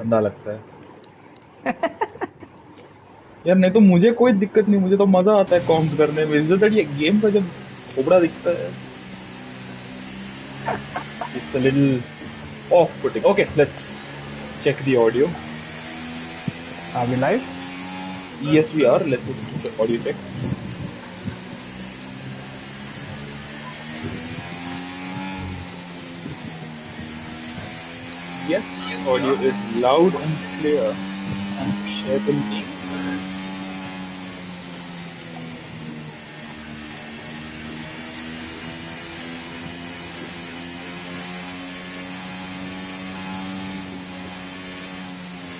गंदा लगता है यार। नहीं तो मुझे कोई दिक्कत नहीं, मुझे तो मजा आता है कॉम्स करने में। इज दैट ये गेम का जब खोपड़ा दिखता है, it's a little of putting. Okay, let's check the audio. Are we live? Yes, we are. Let's just do the audio check. Yes, audio is loud and clear. And share the link.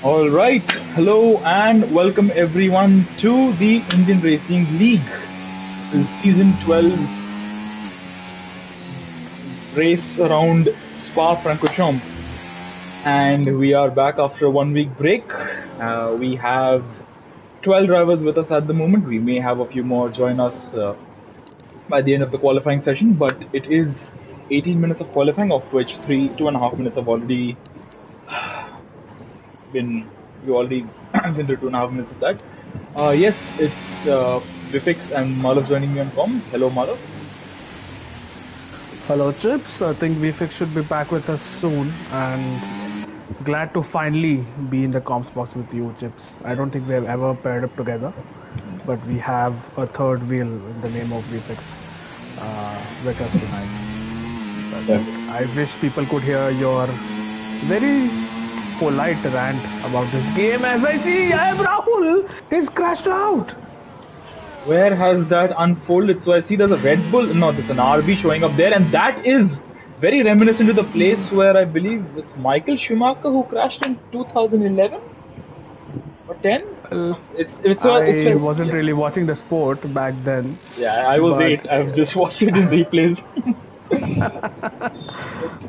All right. Hello and welcome everyone to the Indian Racing League. This is season 12 race around Spa-Francorchamps. And we are back after a 1 week break. We have 12 drivers with us at the moment. We may have a few more join us by the end of the qualifying session, but it is 18 minutes of qualifying, of which 2.5 minutes have already been, we already been through 2.5 minutes of that. Yes, it's Vifix and Malav joining me on comms. Hello, Malav. Hello, Chips. I think VFX should be back with us soon, and glad to finally be in the comms box with you, Chips. I don't think we have ever paired up together, but we have a third wheel in the name of VFX with us tonight. So I wish people could hear your very polite rant about this game. As I see, I am Rahul. He's crashed out. Where has that unfolded? So I see there's a Red Bull, no, there's an RB showing up there, and that is very reminiscent to the place where I believe it's Michael Schumacher who crashed in 2011 or 10. I wasn't really watching the sport back then. Yeah, I was but 8. I've just watched it in replays.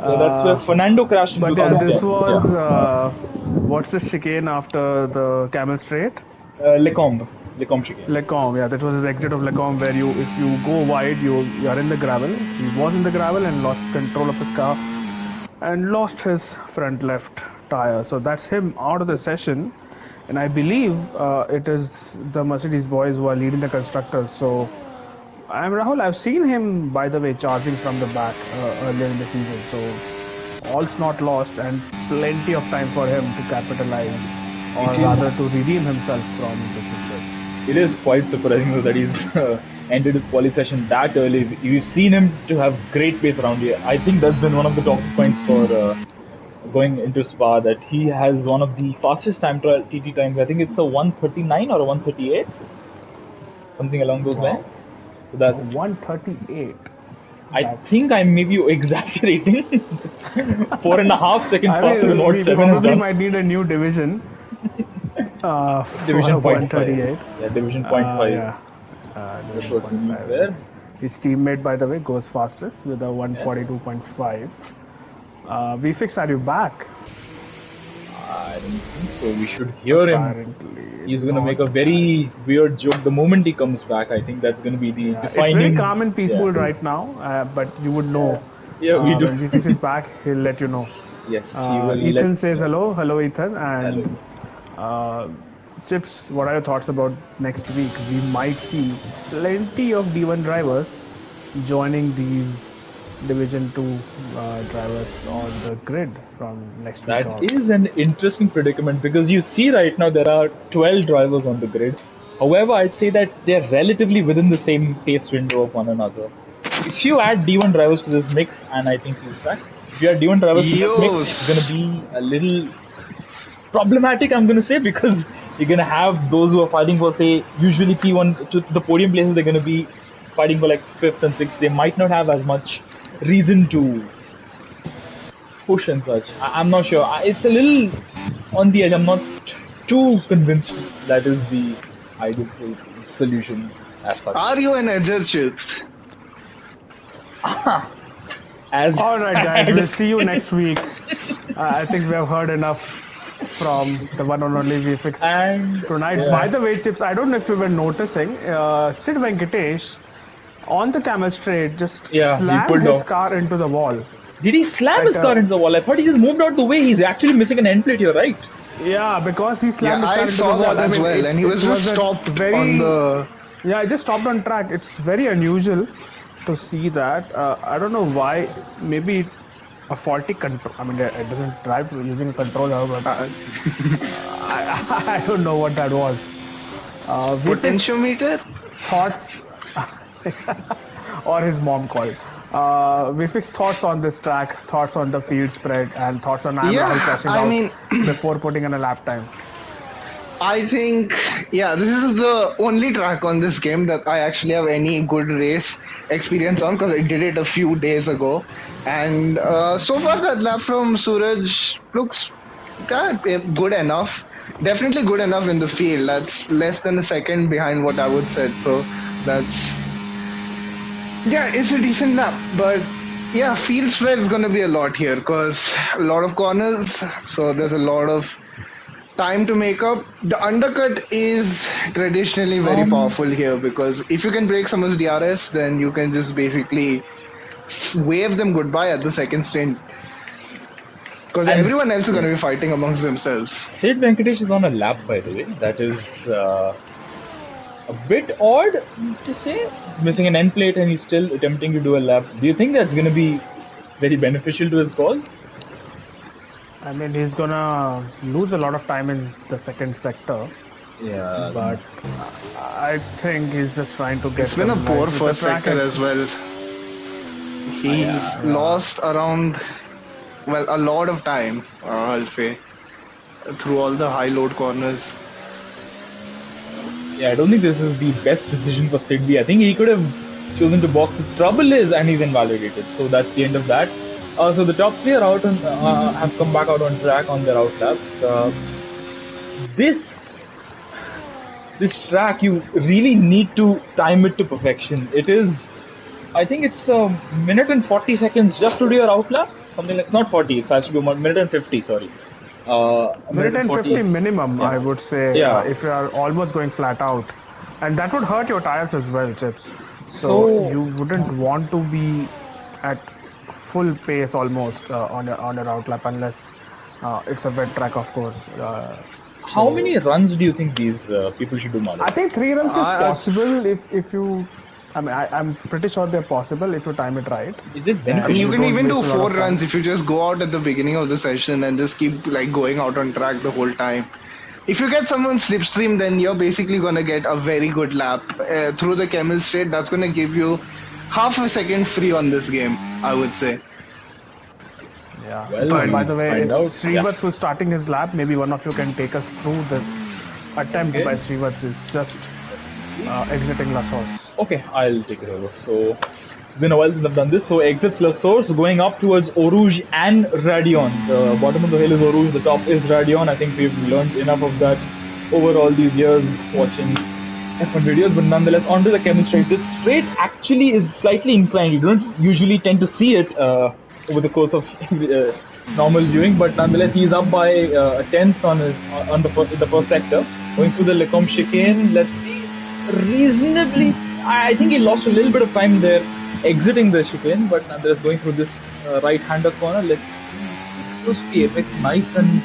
So that's where Fernando crashed in But yeah, 2010. this was what's the chicane after the Camel Straight? Lecombe chicane. Lecombe, yeah, that was the exit of Lecombe where if you go wide, you are in the gravel. He was in the gravel and lost control of his car and lost his front left tire. So that's him out of the session. And I believe it is the Mercedes boys who are leading the constructors. So I'm Rahul. I've seen him, by the way, charging from the back earlier in the season. So all's not lost, and plenty of time for him to capitalize, or rather to redeem himself from the success. It is quite surprising that he's ended his quali session that early. We've seen him to have great pace around here. I think that's been one of the top points for going into Spa, that he has one of the fastest time trial TT times. I think it's a 139 or a 138, something along those lines. So that's 138. I think I may be exaggerating. 4.5 seconds faster than what we 7 has probably done. might need a new division. Division 138. Yeah, division 0.5. Yeah. That's what we need there. His teammate, by the way, goes fastest with a 142.5. VFix, are you back? I don't think so. We should hear Apparently him. He's going to make a very weird joke the moment he comes back. I think that's going to be the defining. It's very calm and peaceful right now, but you would know. Yeah, we do. When VFix is back, he'll let you know. Yes, he will. Ethan says hello. Hello, Ethan. And Chips, what are your thoughts about next week? We might see plenty of D1 drivers joining these Division 2 drivers on the grid from next week. That is an interesting predicament, because you see right now there are 12 drivers on the grid. However, I'd say that they're relatively within the same pace window of one another. If you add D1 drivers to this mix, and I think he's back, if you add D1 drivers to this mix, it's going to be a little problematic, I'm going to say, because you're going to have those who are fighting for, say, usually P1 to the podium places. They're going to be fighting for like 5th and 6th. They might not have as much reason to push and such. I'm not sure. It's a little on the edge. I'm not too convinced that is the ideal solution as such. Are you an edger, Chips? All right, guys. We'll see you next week. I think we have heard enough from the one and only VFX tonight. Yeah. By the way, Chips, I don't know if you were noticing, Sid Venkatesh on the Camel Straight just slammed his car into the wall. Did he slam his car into the wall? I thought he just moved out the way. He's actually missing an end plate here, right? Yeah, because he Yeah, slammed his car I into the saw wall. that I as mean, well, and he it was just was a stopped on very the. yeah. It just stopped on track. It's very unusual to see that. I don't know why. Maybe a faulty control. I mean, it doesn't drive using a controller, but Uh, I don't know what that was. VFX potentiometer? thoughts, or his mom called. VFX thoughts on this track, thoughts on the field spread, and thoughts on I'm Rahul Yeah, crashing I out mean, before putting in a lap time. I think, yeah, this is the only track on this game that I actually have any good race experience on because I did it a few days ago. And so far, that lap from Suraj looks good enough. Definitely good enough in the field. That's less than a second behind what I would say. So that's, yeah, it's a decent lap. But yeah, field spread is going to be a lot here because a lot of corners. So there's a lot of time to make up. The undercut is traditionally very Um, powerful here because if you can break someone's DRS, then you can just basically wave them goodbye at the second stint because and everyone else is going yeah, to be fighting amongst themselves. Sid Venkatesh is on a lap, by the way. That is a bit odd to say. Missing an end plate and he's still attempting to do a lap. Do you think that's going to be very beneficial to his cause? I mean, he's gonna lose a lot of time in the second sector, Yeah. but I think he's just trying to get It's been a some poor life. The first track sector is, as well. He's Yeah. yeah. lost around, well, a lot of time, I'll say, through all the high load corners. Yeah, I don't think this is the best decision for Sidby. I think he could have chosen to box. The trouble is, and he's invalidated. So that's the end of that. So the top three are out and have come back out on track on their out laps. This this track, you really need to time it to perfection. It is, I think it's a minute and 40 seconds just to do your out lap. Something like, not 40, it's actually a minute and 50, sorry. A minute Minute and and 50 40. minimum, I Yeah. would say, Yeah. if you are almost going flat out. And that would hurt your tires as well, Chips. So So, you wouldn't want to be at full pace almost on your outlap unless it's a wet track, of course. how So many runs do you think these people should do, Malik? I think 3 runs is I, possible if you. I mean, I'm pretty sure they're possible if you time it right, Is it I mean, and you you beneficial? can don't even do waste a lot four of runs time. if you just go out at the beginning of the session and just keep like going out on track the whole time. If you get someone slipstream, then you're basically going to get a very good lap through the Camel Straight. That's going to give you half a second free on this game, I would say. Yeah. Well, But By we'll the way, find out. it's Yeah. Srivats who's starting his lap. Maybe one of you can take us through this attempt by Okay. Srivats is just exiting La Source. Okay, I'll take it over. So, it's been a while since I've done this. So, exits La Source going up towards Orouge and Radion. The bottom of the hill is Orouge, the top is Radion. I think we've learned enough of that over all these years watching F1 videos, but nonetheless, onto the Camel Straight. This straight actually is slightly inclined. You don't usually tend to see it over the course of normal viewing, but nonetheless, he's up by a tenth on his on the first sector, going through the Lecombe chicane. Let's see, it's reasonably. I think he lost a little bit of time there exiting the chicane, but nonetheless, going through this right-hander corner. Let's see, it's supposed to be Apex nice and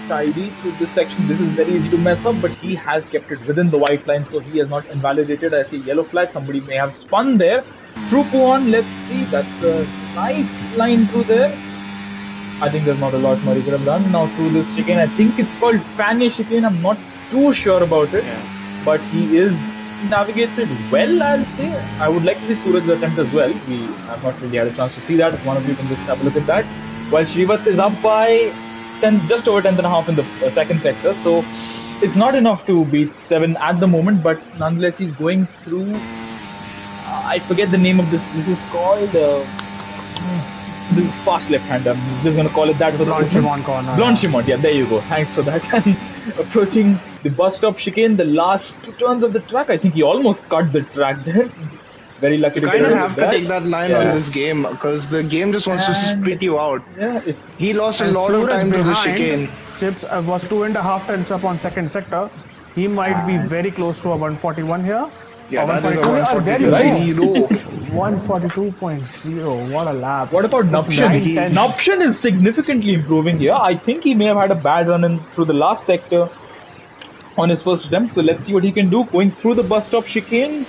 tidy through this section. This is very easy to mess up, but he has kept it within the white line, so he has not invalidated. I see yellow flag. Somebody may have spun there. Through Puan, let's see. That's a nice line through there. I think there's not a lot more he could have done. Now through this chicane, I think it's called Fanny chicane. I'm not too sure about it, yeah, but he navigates it well, I'll say. I would like to see Suraj's attempt as well. We have not really had a chance to see that. If one of you can just have a look at that. While Shrivats is up by 10, just over 10 and a half in the second sector. So it's not enough to beat 7 at the moment, but nonetheless, he's going through. I forget the name of this. This is called. This is fast left-hander. I'm just going to call it that for the moment. Blanchimont corner. Blanchimont, yeah, there you go. Thanks for that. And approaching the bus stop chicane, the last 2 turns of the track, I think he almost cut the track there. Very lucky you to get kind of away with have to that. take that line on Yeah. this game because the game just wants to And spit you out. yeah, it's He lost a And lot of Suraj time to the behind, chicane. Chips was 2.5 turns up on second sector. He might be very close to a 141 here. Yeah, Or that is a 142 here. Or there you right. go. 142.0. 142.0. What a lap. What about It's Nuption? 9 He's 10. Nuption is significantly improving here. I think he may have had a bad run in through the last sector on his first attempt. So let's see what he can do. Going through the bus stop chicane,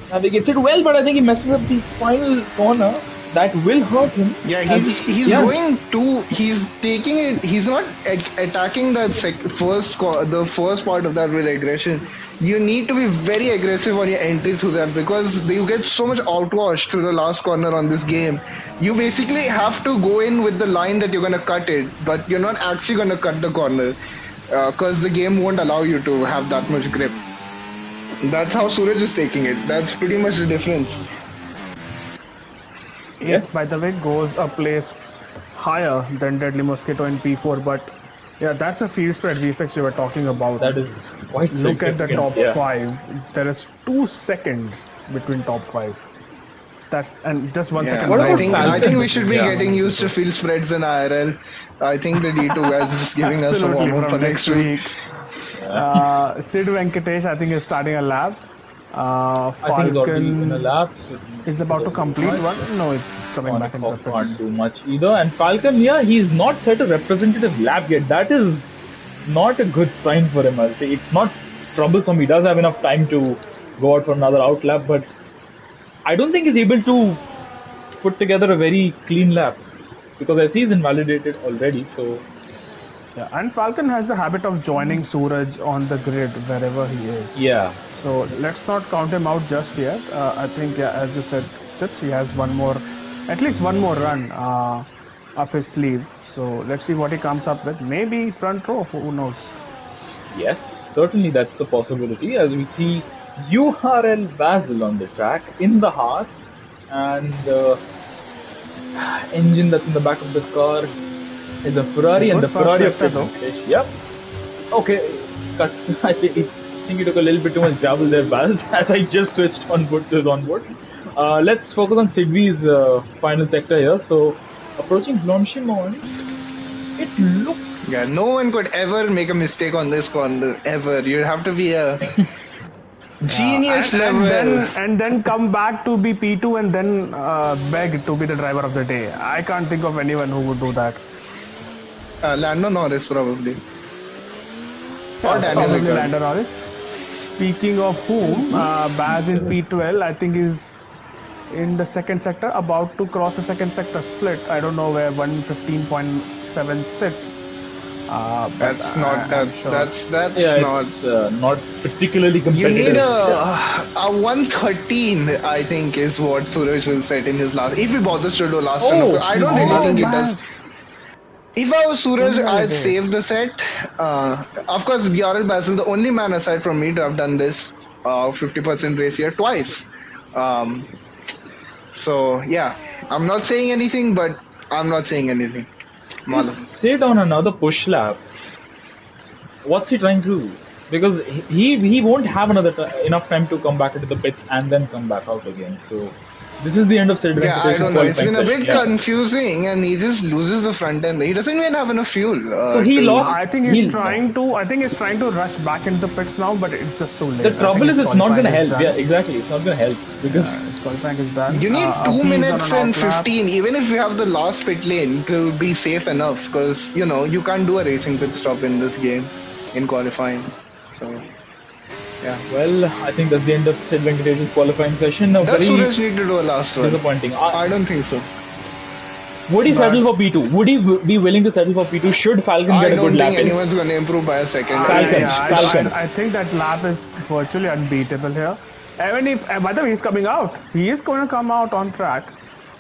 navigates it well, but I think he messes up the final corner. That will hurt him. Yeah, As he's yeah, going to he's taking it. He's not attacking that the first part of that with aggression. You need to be very aggressive on your entry through that because you get so much outwash through the last corner on this game. You basically have to go in with the line that you're gonna cut it, but you're not actually gonna cut the corner because the game won't allow you to have that much grip. That's how Suraj is taking it. That's pretty much the difference. Ace, by yes, the way, goes a place higher than Deadly Mosquito in P4, but yeah, that's a field spread V6 you were talking about. that is quite Look at the significant. top Yeah, five. There is 2 seconds between top five. That's and just one Yeah, second what I about more think than I Falcon? think we between should be Yeah, P1 getting and used to P2. field spreads in IRL. I think the D2 guys are just giving us a Absolutely, warm up for from next next week. week. Sid Venkatesh, I think, is starting a lap. I think he's already in a Falcon lap. So is he about to doesn't do complete much. one. No, it's coming back into the Monikov can't pits. do much either. And Falcon, yeah, he's not set a representative lap yet. That is not a good sign for him. I'll say it's not troublesome. He does have enough time to go out for another out lap, but I don't think he's able to put together a very clean lap because I see he's invalidated already. So Yeah, and Falcon has the habit of joining Suraj on the grid wherever he is. yeah, So let's not count him out just yet. I think, yeah, as you said, Chits, he has one more, at least one more run up his sleeve. So let's see what he comes up with. Maybe front row, who knows? yes, certainly that's a possibility. As we see URL Basil on the track in the Haas and the engine that's in the back of the car is a Ferrari and Good the first Ferrari of sector Sid though. Venkatesh. Yep. Okay. Cuts. I think you took a little bit too much gravel there, Baz, as I just switched onboard to his onboard. Let's focus on Sidvi's final sector here. So, approaching Blanchimont, it looks. Yeah, no one could ever make a mistake on this corner ever. You have to be a genius level. And then come back to be P2 and then beg to be the driver of the day. I can't think of anyone who would do that. Lando Norris probably or Yeah, Daniel probably Ricciardo. Lando Norris. Speaking of whom, Baz in P12, I think is in the second sector, about to cross the second sector split. I don't know where 115.76. But That's not that. I'm sure. That's Yeah, not. it's not particularly You competitive. need a 113, I think, is what Suraj will set in his last. If he bothers to do last run, of course. I don't really think it does. If I was Suraj, I'd save the set. Of course, Bjarel Basil, the only man aside from me to have done this 50% race here twice. Um, so, yeah, I'm not saying anything, but I'm not saying anything. Mala. Sid on another push lap. What's he trying to do? Because he won't have enough time to come back into the pits and then come back out again. So this is the end of Sid Yeah, I Venkatesh's don't know. It's qualifying been a session. bit Yeah. confusing, and he just loses the front end. He doesn't even have enough fuel. So he lost. I think he's trying to. I think he's trying to rush back into the pits now, but it's just too late. The trouble is, it's not going to help. Done. Yeah, exactly. It's not going to help because His qualifying is done. You need He's 2 on minutes an and outlap. 15, even if you have the last pit lane to be safe enough, because you can't do a racing pit stop in this game in qualifying. So, yeah. well, I think that's the end of Sid Venkatesh's qualifying session. Does Very Suraj need to do a last run? disappointing. I don't think so. Would he settle for P2? Would he be willing to settle for P2? Should Falcon I get a don't good lap think in? anyone's going to improve by a second. Falcon. Falcon. I think that lap is virtually unbeatable here. Even if, by the way, he's coming out. He is going to come out on track.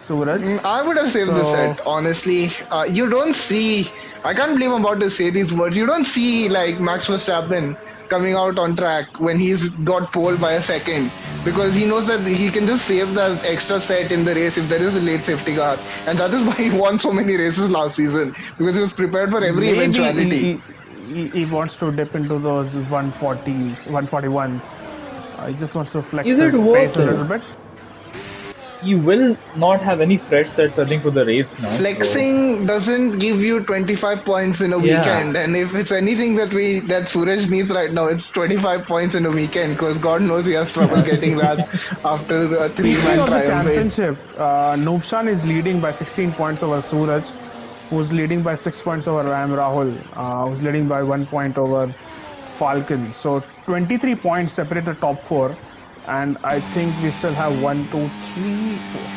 Suraj. I would have saved the So- set, honestly. You don't see. I can't believe I'm about to say these words. You don't see like Max Verstappen coming out on track when he's got pole by a second because he knows that he can just save that extra set in the race if there is a late safety car, and that is why he won so many races last season because he was prepared for every Maybe eventuality. he wants to dip into those 140s, 141s. He just wants to flex Is his it pace worth a it? little bit. he will not have any fresh sets, I think, for the race now. So Flexing doesn't give you 25 points in a yeah, weekend, and if it's anything that Suraj needs right now, it's 25 points in a weekend, because God knows he has trouble getting that after the Speaking three-man of the triumph. championship, Noobshan is leading by 16 points over Suraj, who's leading by 6 points over Ram Rahul, who's leading by 1 point over Falcon. So 23 points separate the top four. And I think we still have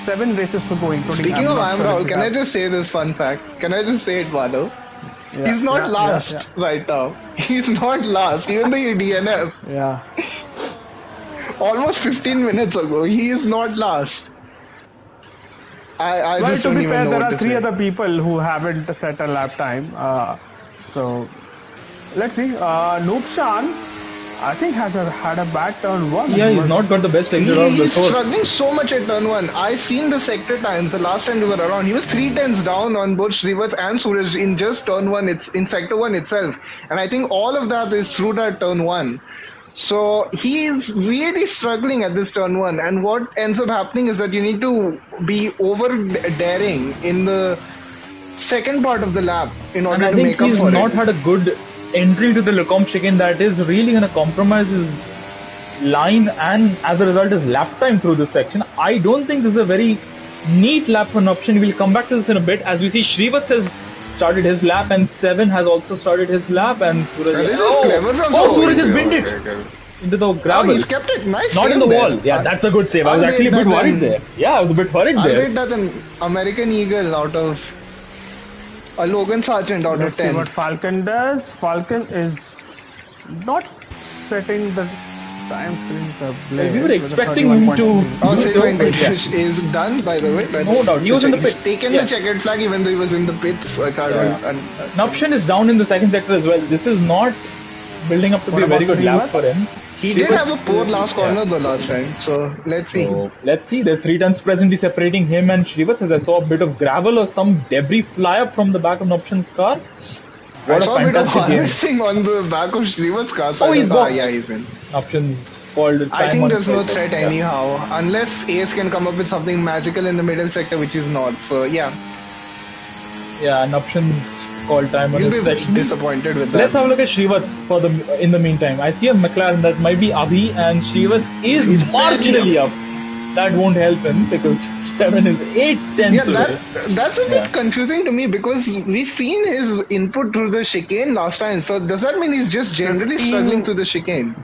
7 races to go, including Speaking I'm of not Am sure if Rahul, we can I have. just say this fun fact? Can I just say it, Madhav? Yeah, He's not yeah, yeah, yeah, last right now. He's not last, even though he DNF. yeah. Almost 15 minutes ago, he is not last. I Well, just to don't be even fair, know there what are to 3 say. other people who haven't set a lap time. So let's see. Noobshan, I think had a bad turn one yeah, and he's was. not got the best exit out He's before. struggling so much at turn one. I seen the sector times the last time they were around. He was 3 tenths down on both Shrivats and Suraj in just turn one. It's in sector one itself, and I think all of that is through that turn one. So he is really struggling at this turn one. And what ends up happening is that you need to be over daring in the second part of the lap in And order I to think make up he's for it. not had a good entry to the Lecombe chicane that is really going to compromise his line and as a result his lap time through this section. I don't think this is a very neat lap for an option. We'll come back to this in a bit. As we see, Shrivats has started his lap and Seven has also started his lap and Suraj. This is clever from Suraj has easy. bent Okay, it okay. into the Oh, gravel. he's kept it. Nice Not in save the there. wall. Yeah, that's a good save. I was I'll actually a rate bit that worried then. there. Yeah, I was a bit worried I'll there. rate that an American Eagle out of a Logan Sargent out of Let's see 10. what Falcon does. Falcon is not setting the time screens We were ablaze with a expecting him to 31.3. Oh, do Sid so, but yeah. Venkatesh is done, by the way. No doubt. He was in the He's pits. taken Yeah. the checkered flag even though he was in the pits. I thought, Yeah. and, Nuption is down in the second sector as well. This is not building up to What be a very about good lap Srivat? for him. he did have a poor last Yeah. corner the last time. So let's see. So let's see. There's 3 tons presently separating him and Shrivats. As I saw a bit of gravel or some debris fly up from the back of Nuption's car. I What a saw a bit of fantastic game. harvesting on the back of Srivat's car. So Oh, he's boxed. yeah, he's in. Nuption's called I time think on there's no site. threat Yeah. anyhow, unless Ace can come up with something magical in the middle sector, which is not. So yeah, Yeah, Nuption's called time on you'll his be session. disappointed with that. Let's have a look at Shrivats for in the meantime. I see a McLaren that might be Abhi and Shrivats is He's marginally up. That won't help him because 7 is 8 tenths Yeah, away. that's a bit Yeah. confusing to me because we've seen his input through the chicane last time. So does that mean he's just generally 15 struggling through the chicane?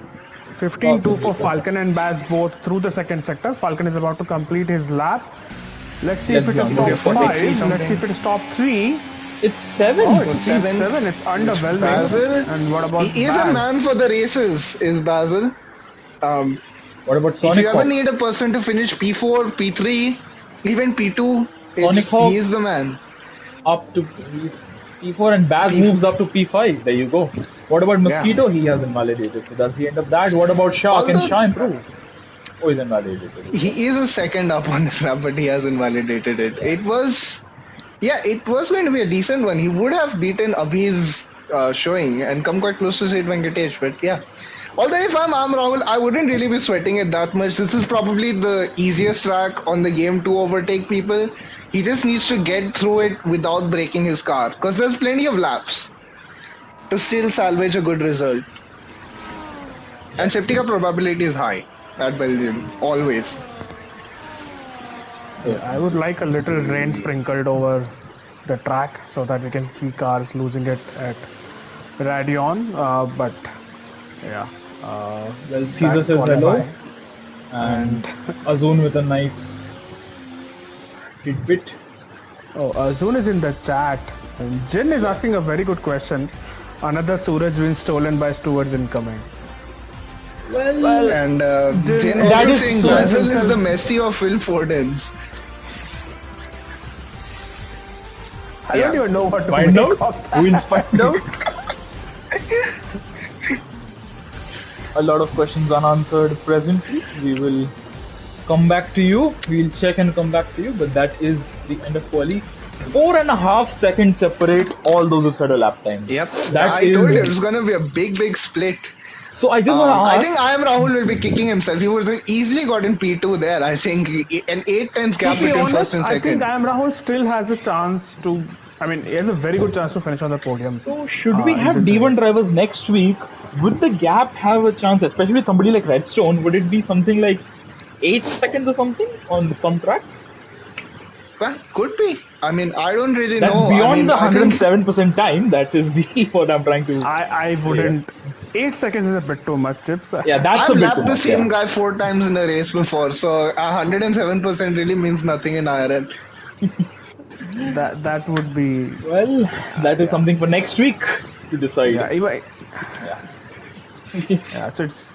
15-2 for Possibly so. Falcon and Baz both through the second sector. Falcon is about to complete his lap. Let's see Let's if it is be top honest. 43 5. Let's something. see if it is top 3. It's 7. Oh, it's Seven. P7. It's underwhelming. Basil. And what about He is a Baz? man for the races, is Basil. What about If Sonic you ever Hawk? need a person to finish P4, P3, even P2, Sonic Hawk. he is the man. Up to P4 and Baz moves up to P5. There you go. What about Mosquito? He has invalidated. So that's the end of that. What about Shark? Can Although- Shah improve? Oh, he's invalidated. He is a second up on this lap, but he has invalidated it. It was going to be a decent one. He would have beaten Abhi's showing and come quite close to Sid Venkatesh, but yeah. Although if I'm Rahul, I wouldn't really be sweating it that much. This is probably the easiest track on the game to overtake people. He just needs to get through it without breaking his car, because there's plenty of laps to still salvage a good result. And safety car probability is high at Belgium, always. I would like a little rain sprinkled over the track so that we can see cars losing it at Radion. But yeah. Well, Caesar says hello. And Azun with a nice tidbit. Oh, Azun is in the chat. And Jin is asking a very good question. Another Suraj win stolen by stewards incoming. Well, And Jin that also is saying so Basil is himself. the Messi of Phil Foden's. I don't even know what to find make out. of that. We'll find out. A lot of questions unanswered presently. We will come back to you. We'll check and come back to you. But that is the end of quali. 4.5 seconds separate all those who set a lap time. Yep. That I told is- you it's gonna be a big split. So I just want I to think ask. I am Rahul will be kicking himself. He would have easily gotten P2 there. I think an 8 tenths To gap be between first honest, and I think second. I am Rahul still has a chance to. I mean, he has a very good chance to finish on the podium So should we in have this D1 race. drivers next week? Would the gap have a chance, especially with somebody like Redstone? Would it be something like 8 seconds or something on some tracks? Well, could be. I mean, I don't really That's know. I beyond mean, the I think 107% time. That is the what I'm trying to I say. wouldn't. 8 seconds is a bit too much, Chips. Yeah, that's a I've bit too lapped the much. same Yeah. guy 4 times in a race before, so 107% really means nothing in IRL. That would be Well, that is yeah something for next week to decide. yeah. Even, Yeah. yeah. So it's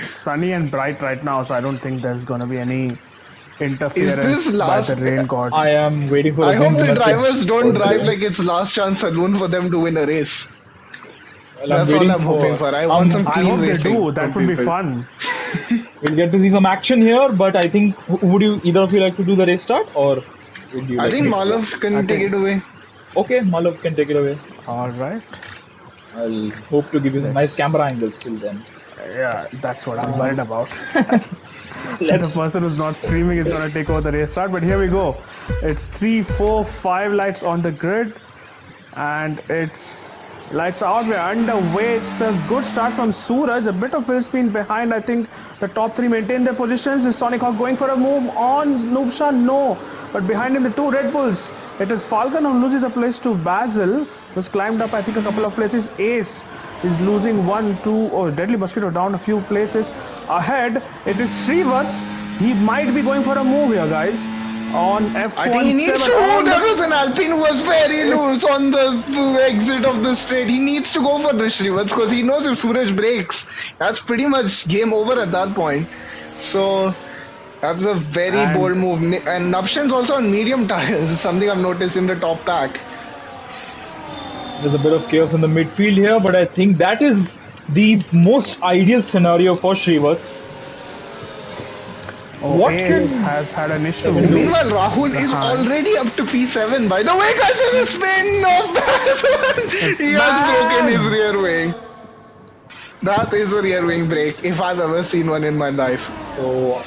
sunny and bright right now, so I don't think there's gonna be any Is this interference by the last? rain I gods. am waiting for a I hope Zoom the message drivers don't for drive today. like it's last chance saloon for them to win a race. Well, I'm That's all waiting I'm hoping for. for. I want some I clean hope they racing do. from That would be people. fun. We'll get to see some action here, but I think would you either of you like to do the race start or would you I like think me to go? Malav I can take think. it away. Okay, Malav can take it away. All right. I'll hope to give you some nice Let's. camera angles till then. Yeah, that's what I'm worried Um, about. The let's. person who's not streaming is gonna take over the race start. But here we go. It's 3, 4, 5 lights on the grid, and it's lights out. We're underway. It's a good start from Suraj. A bit of wheel spin behind. I think the top three maintain their positions. Is Sonic Hawk going for a move on Noobsha? No. But behind him, the two Red Bulls. It is Falcon who loses a place to Basil, who's climbed up, I think, a couple of places. Ace is losing 1, 2. Oh, Deadly Mosquito down a few places. Ahead, it is Srivats. He might be going for a move here, guys. On I think he needs to. F17 Oh, on there the was an Alpine who was very loose on the exit of the straight. He needs to go for the Shrivats because he knows if Suraj breaks, that's pretty much game over at that point. So that's a very and bold move. And Navshan's also on medium tires, is something I've noticed in the top pack. There's a bit of chaos in the midfield here, but I think that is the most ideal scenario for Shrivats. What Ace can has had an issue. Meanwhile, Rahul is already up to P7. By the way, guys, there's a spin of Basil. He has broken his rear wing. That is a rear wing break, if I've ever seen one in my life. so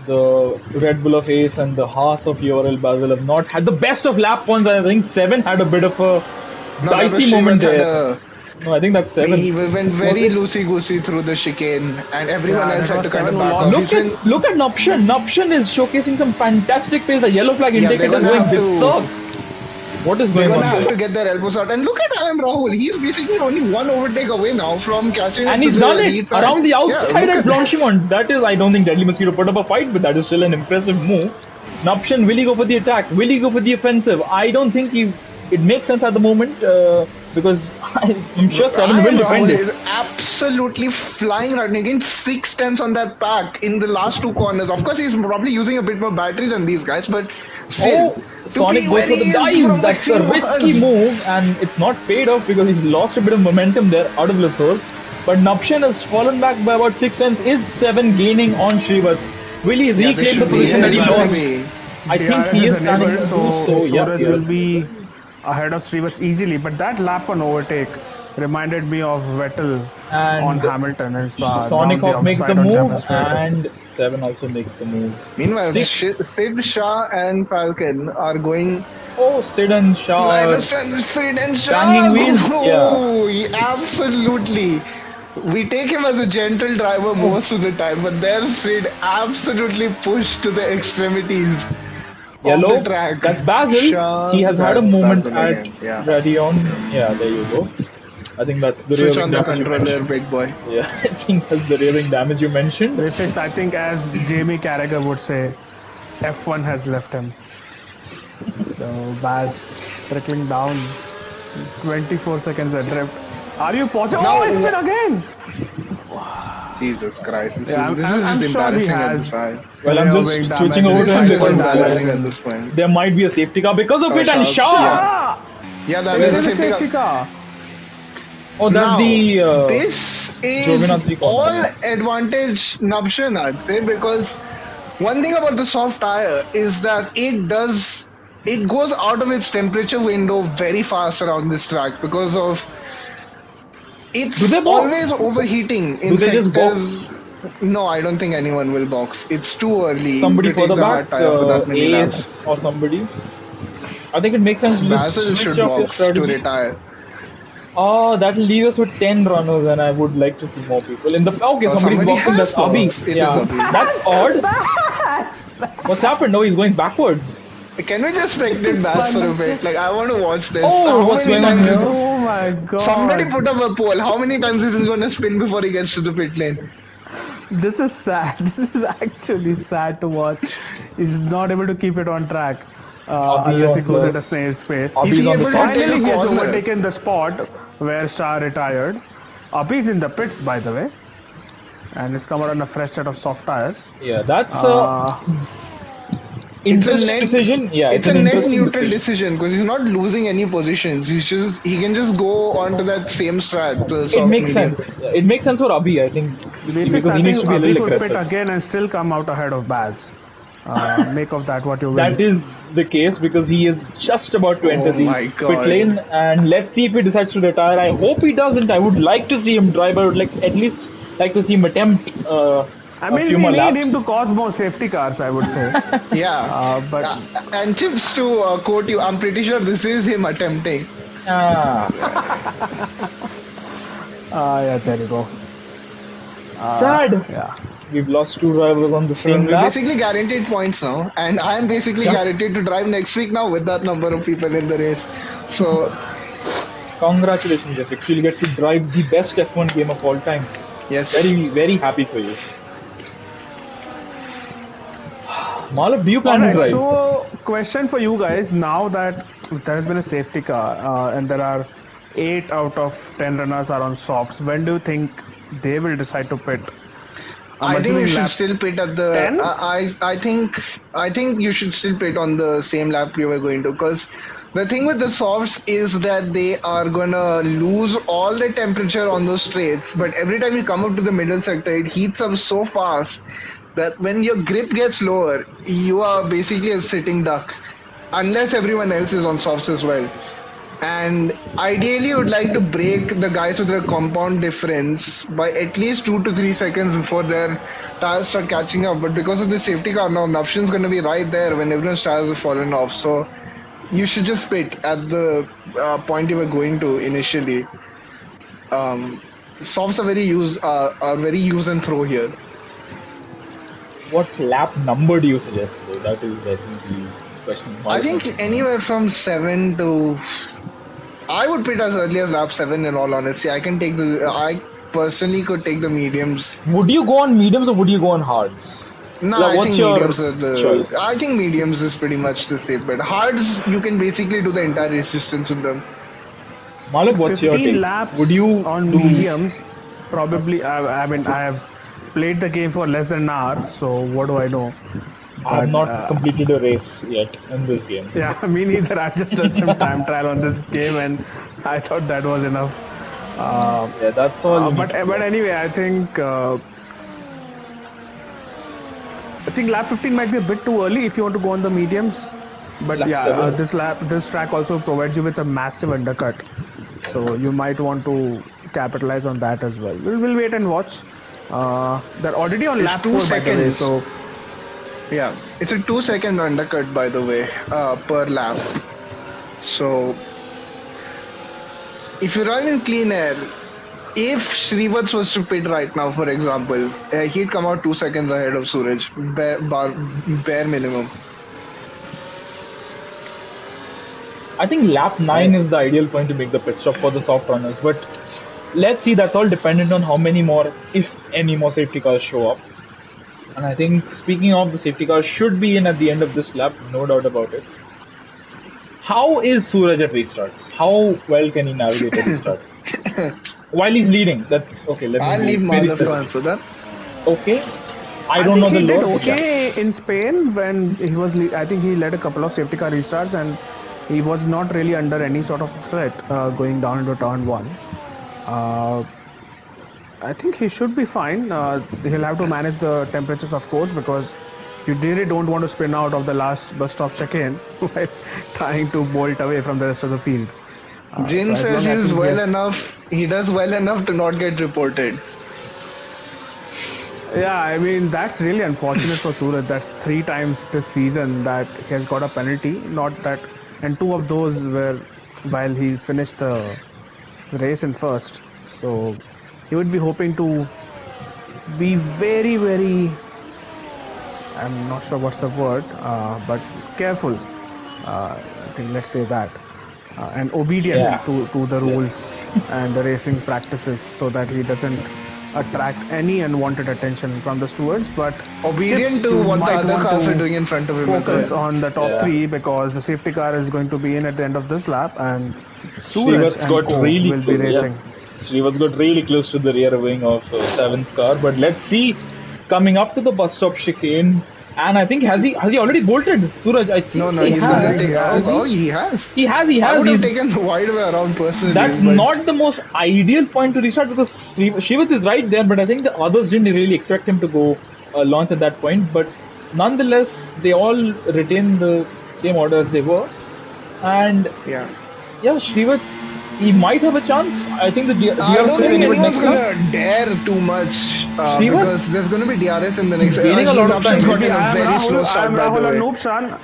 the Red Bull of Ace and the Haas of URL Basel have not had the best of lap points. I think 7 had a bit of a No, that was dicey moment Shrivats had there. No, I think that's 7. he went Was very it? loosey goosey through the chicane, and everyone Yeah, else that had to was kind of 7 who back lost. off. He's been, Look at Noption. Noption is showcasing some fantastic pace. The yellow flag yeah, indicator they're is gonna going have to. berserk. What is They're going gonna on have there? to get their elbows out. And look at I am Rahul. He's basically only one overtake away now from catching up And to he's the done lead it pack. around the Yeah, outside look at at that. Blanchimont. That is, I don't think Deadly Mosquito put up a fight, but that is still an impressive move. Noption, will he go for the attack? Will he go for the offensive? I don't think it makes sense at the moment because I'm sure 7 I will am defend Rahul it. is absolutely flying right now. Again, 6 tenths on that pack in the last two corners. Of course, he's probably using a bit more battery than these guys, but still, Oh, to Sonic be goes where for the he is dive. from where That's he a risky was. move, and it's not paid off because he's lost a bit of momentum there out of Lassos. But Nupshan has fallen back by about 6 tenths. Is 7 gaining on Shrivats? Will he Yeah, this reclaim the should be. position that he This should lost? be. I think DRS he is is planning enabled, to do so so. Yeah, Suraj yeah. will be ahead of Srivats easily. But that lap on overtake reminded me of Vettel on And Hamilton and Sonic round the Hawk makes the outside on move, Chapman Straight. and 7 also makes the move. Meanwhile, 6. Sid Shah and Falcon are going. Oh, Sid and I Shah are understand Sid and banging Shah. wheels. Yeah. Oh, absolutely. We take him as a gentle driver Oh, most of the time, but there's Sid absolutely pushed to the extremities of the yellow. track. That's Basil. Shah, He has had a that's moment Basil at again. Yeah. Radion. Yeah, there you go. I think that's the Switch rear wing on the damage you controller, mentioned. big boy. Yeah, I think that's the rear wing damage you mentioned. Refix, I think, as Jamie Carragher would say, F1 has left him. So Baz trickling down, 24 seconds adrift. Are you possible? Now, Oh, it's been again. Jesus Christ, this Yeah, is this is I'm just sure he embarrassing at this has point. Well, I'm rear just wing switching damage. over to This him is just because embarrassing at this point. there might be a safety car because of Oh, it. And Shah's- Shah! yeah. Yeah, that There is a is a safety safety car. car. Oh, that's Now, the this is Giovinazzi all corner. advantage Nabshan, I'd say, because one thing about the soft tire is that it goes out of its temperature window very fast around this track because of Do they It's box? always overheating Do in they just box? sectors. No, I don't think anyone will box. It's too early Somebody to take further the back, hard tire for that many laps. Ace or somebody. I think it makes sense to just Basil switch should up your box to strategy. retire. Oh, that'll leave us with 10 runners, and I would like to see more people. In the okay, Oh, somebody's somebody boxing. has That's Abhi. boxed. It is Yeah, Abhi. that's odd. What's happened? No, he's going backwards. Can we just spectate Baz for a bit? Like, I want to watch this. Oh, How what's many going on times is here? Oh my somebody god. put up a poll? How many times is he going to spin before he gets to the pit lane? This is sad. This is actually sad to watch. He's not able to keep it on track Abhi unless he on goes at a plus. snail's pace. Is Abhi's he on the able to top. take Finally, a he has corner? overtaken the spot where Shah retired. Abhi's in the pits, by the way, and he's come out on a fresh set of soft tires. Yeah, that's a Uh, It's a interesting net. decision. Yeah, it's It's a an net interesting neutral decision. decision because he's not losing any positions. He can just go onto that same strat, the It soft makes medium. sense. It makes sense for Abhi, I think, Basis, because I he needs think to be a Abhi little could pit aggressive. again and still come out ahead of Baz. Make of that what you will. That is the case because he is just about to enter Oh the my pit god. lane, and let's see if he decides to retire. I hope he doesn't. I would like to see him drive. I would like at least like to see him attempt I a mean, few we more need laps. him to cause more safety cars, I would say. Yeah. But And Chips, to quote you, I'm pretty sure this is him attempting. Ah, yeah, there you go. sad. Yeah. We've lost two drivers on the So same we're lap. basically guaranteed points now, and I'm basically Yeah. guaranteed to drive next week now with that number of people in the race. So Congratulations, Jeffix. You'll get to drive the best F1 game of all time. yes, Very, very happy for you. Malak, do you All plan to right. drive? So, question for you guys: now that there has been a safety car and there are 8 out of 10 runners are on softs, when do you think they will decide to pit? I'm I think you assuming should lap still pit at the. 10. I think you should still pit on the same lap you were going to, because the thing with the softs is that they are gonna lose all the temperature on those straights, but every time you come up to the middle sector, it heats up so fast that when your grip gets lower, you are basically a sitting duck, unless everyone else is on softs as well. And ideally, you would like to break the guys with a compound difference by at least 2 to 3 seconds before their tires start catching up. But because of the safety car now, Navshin's going to be right there when everyone's tires have fallen off. So you should just pit at the point you were going to initially. Um, Softs are very use and throw here. What lap number do you suggest? Though? That is, I think, the question. I think anywhere from 7 to. I would pit as early as lap 7 in all honesty. I personally could take the mediums. Would you go on mediums or would you go on hards? No, Like, I what's think your mediums are choice? I think mediums is pretty much the safe bet. Hards, you can basically do the entire resistance with them. Malak, what's your 15 take? Would laps you on do? mediums. Probably, I mean, I have played the game for less than an hour, so what do I know? I have But not completed a race yet in this game. yeah, me neither. I just done some time trial on this game, and I thought that was enough. Yeah, that's all. You need to But do. anyway, I think lap 15 might be a bit too early if you want to go on the mediums. But Lap yeah, 7. this track also provides you with a massive undercut, so you might want to capitalize on that as well. We'll wait and watch. They're already on It's lap two 4, by the way. seconds. So Yeah, it's a 2 second undercut, by the way, per lap. So if you run in clean air, if Shrivats was to pit right now, for example, he'd come out 2 seconds ahead of Suraj, bare minimum. I think lap 9 is the ideal point to make the pit stop for the soft runners. But let's see, that's all dependent on how many more, if any more safety cars show up. And I think, speaking of, the safety cars should be in at the end of this lap, no doubt about it. How is Suraj at restarts? How well can he navigate a restart? While he's leading, that's okay. Let I'll me leave be very Madhav to specific. answer that. Okay, I I don't think know the he did lore, but yeah. okay in Spain when he was. I think he led a couple of safety car restarts and he was not really under any sort of threat going down into turn one. Uh, I think he should be fine. He'll have to manage the temperatures, of course, because you really don't want to spin out of the last bus stop check-in while trying to bolt away from the rest of the field. Jin So as says long as he's he well is, enough. He does well enough to not get reported. yeah, I mean that's really unfortunate for Suraj. That's three times this season that he has got a penalty. Not that, and two of those were while he finished the race in first. So he would be hoping to be very, very. I'm not sure what's the word, but careful. I think let's say that, and obedient Yeah. to the rules Yes. and the racing practices, so that he doesn't attract any unwanted attention from the stewards. But Obedient Chips, to you what the might other want cars are to doing in front of him as focus well. on the top Yeah. three because the safety car is going to be in at the end of this lap, and Suraj Shrivats and got Co really will be close. Yeah, racing. Shrivats got really close to the rear wing of Seven's car. But let's see, coming up to the bus stop chicane, and I think has he already bolted? Suraj, I No, think no, he he's Yeah, I gonna think has. he take. Oh, Has has. oh, he? he has. He has. He I has. would have He's taken the wide way around That's personally, but not the most ideal point to restart because Shivats is right there, but I think the others didn't really expect him to go launch at that point. But nonetheless, they all retain the same order as they were. And yeah. yeah, Shivats, he might have a chance. I think the I DRS don't will think enable anyone's next lap. gonna dare too much because Shivats, there's gonna be DRS in the he's next. gaining a Actually, lot of Noption's time. gotten Maybe a I am very slow Rahul. I am start, by the Rahul and way. Noobshan.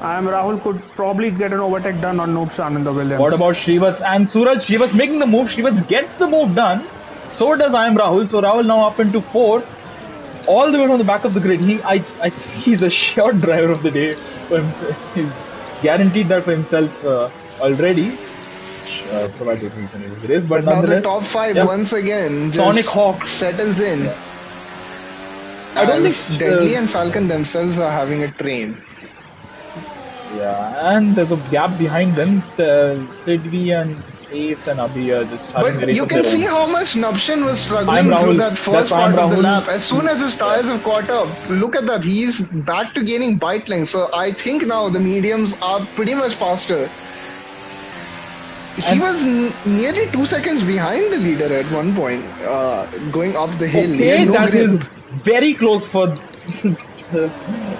I am Rahul could probably get an overtake done on Noobshan in the What Williams. about Shivats and Suraj? Shivats making the move. Shivats gets the move done. So does I am Rahul. So Rahul now up into fourth. All the way from the back of the grid. I think he's the short driver of the day for himself. He's guaranteed that for himself already, provided he finishes the race. But But now the nonetheless, top five yeah, once again Sonic just Hawks. settles in Yeah, I don't think. as Deadly and Falcon themselves are having a train. Yeah, and there's a gap behind them. Sidvi and Ace and Abhi are just having a But race you of can their see own. how much Nupshan was I'm struggling through Rahul. that That's first why I'm part of the Rahul. lap. As soon as his Yeah. tires have caught up, look at that. He's back to gaining bite length. So I think now the mediums are pretty much faster. He And was nearly 2 seconds behind the leader at one point, going up the hill. He had okay, no that grip. is very close for the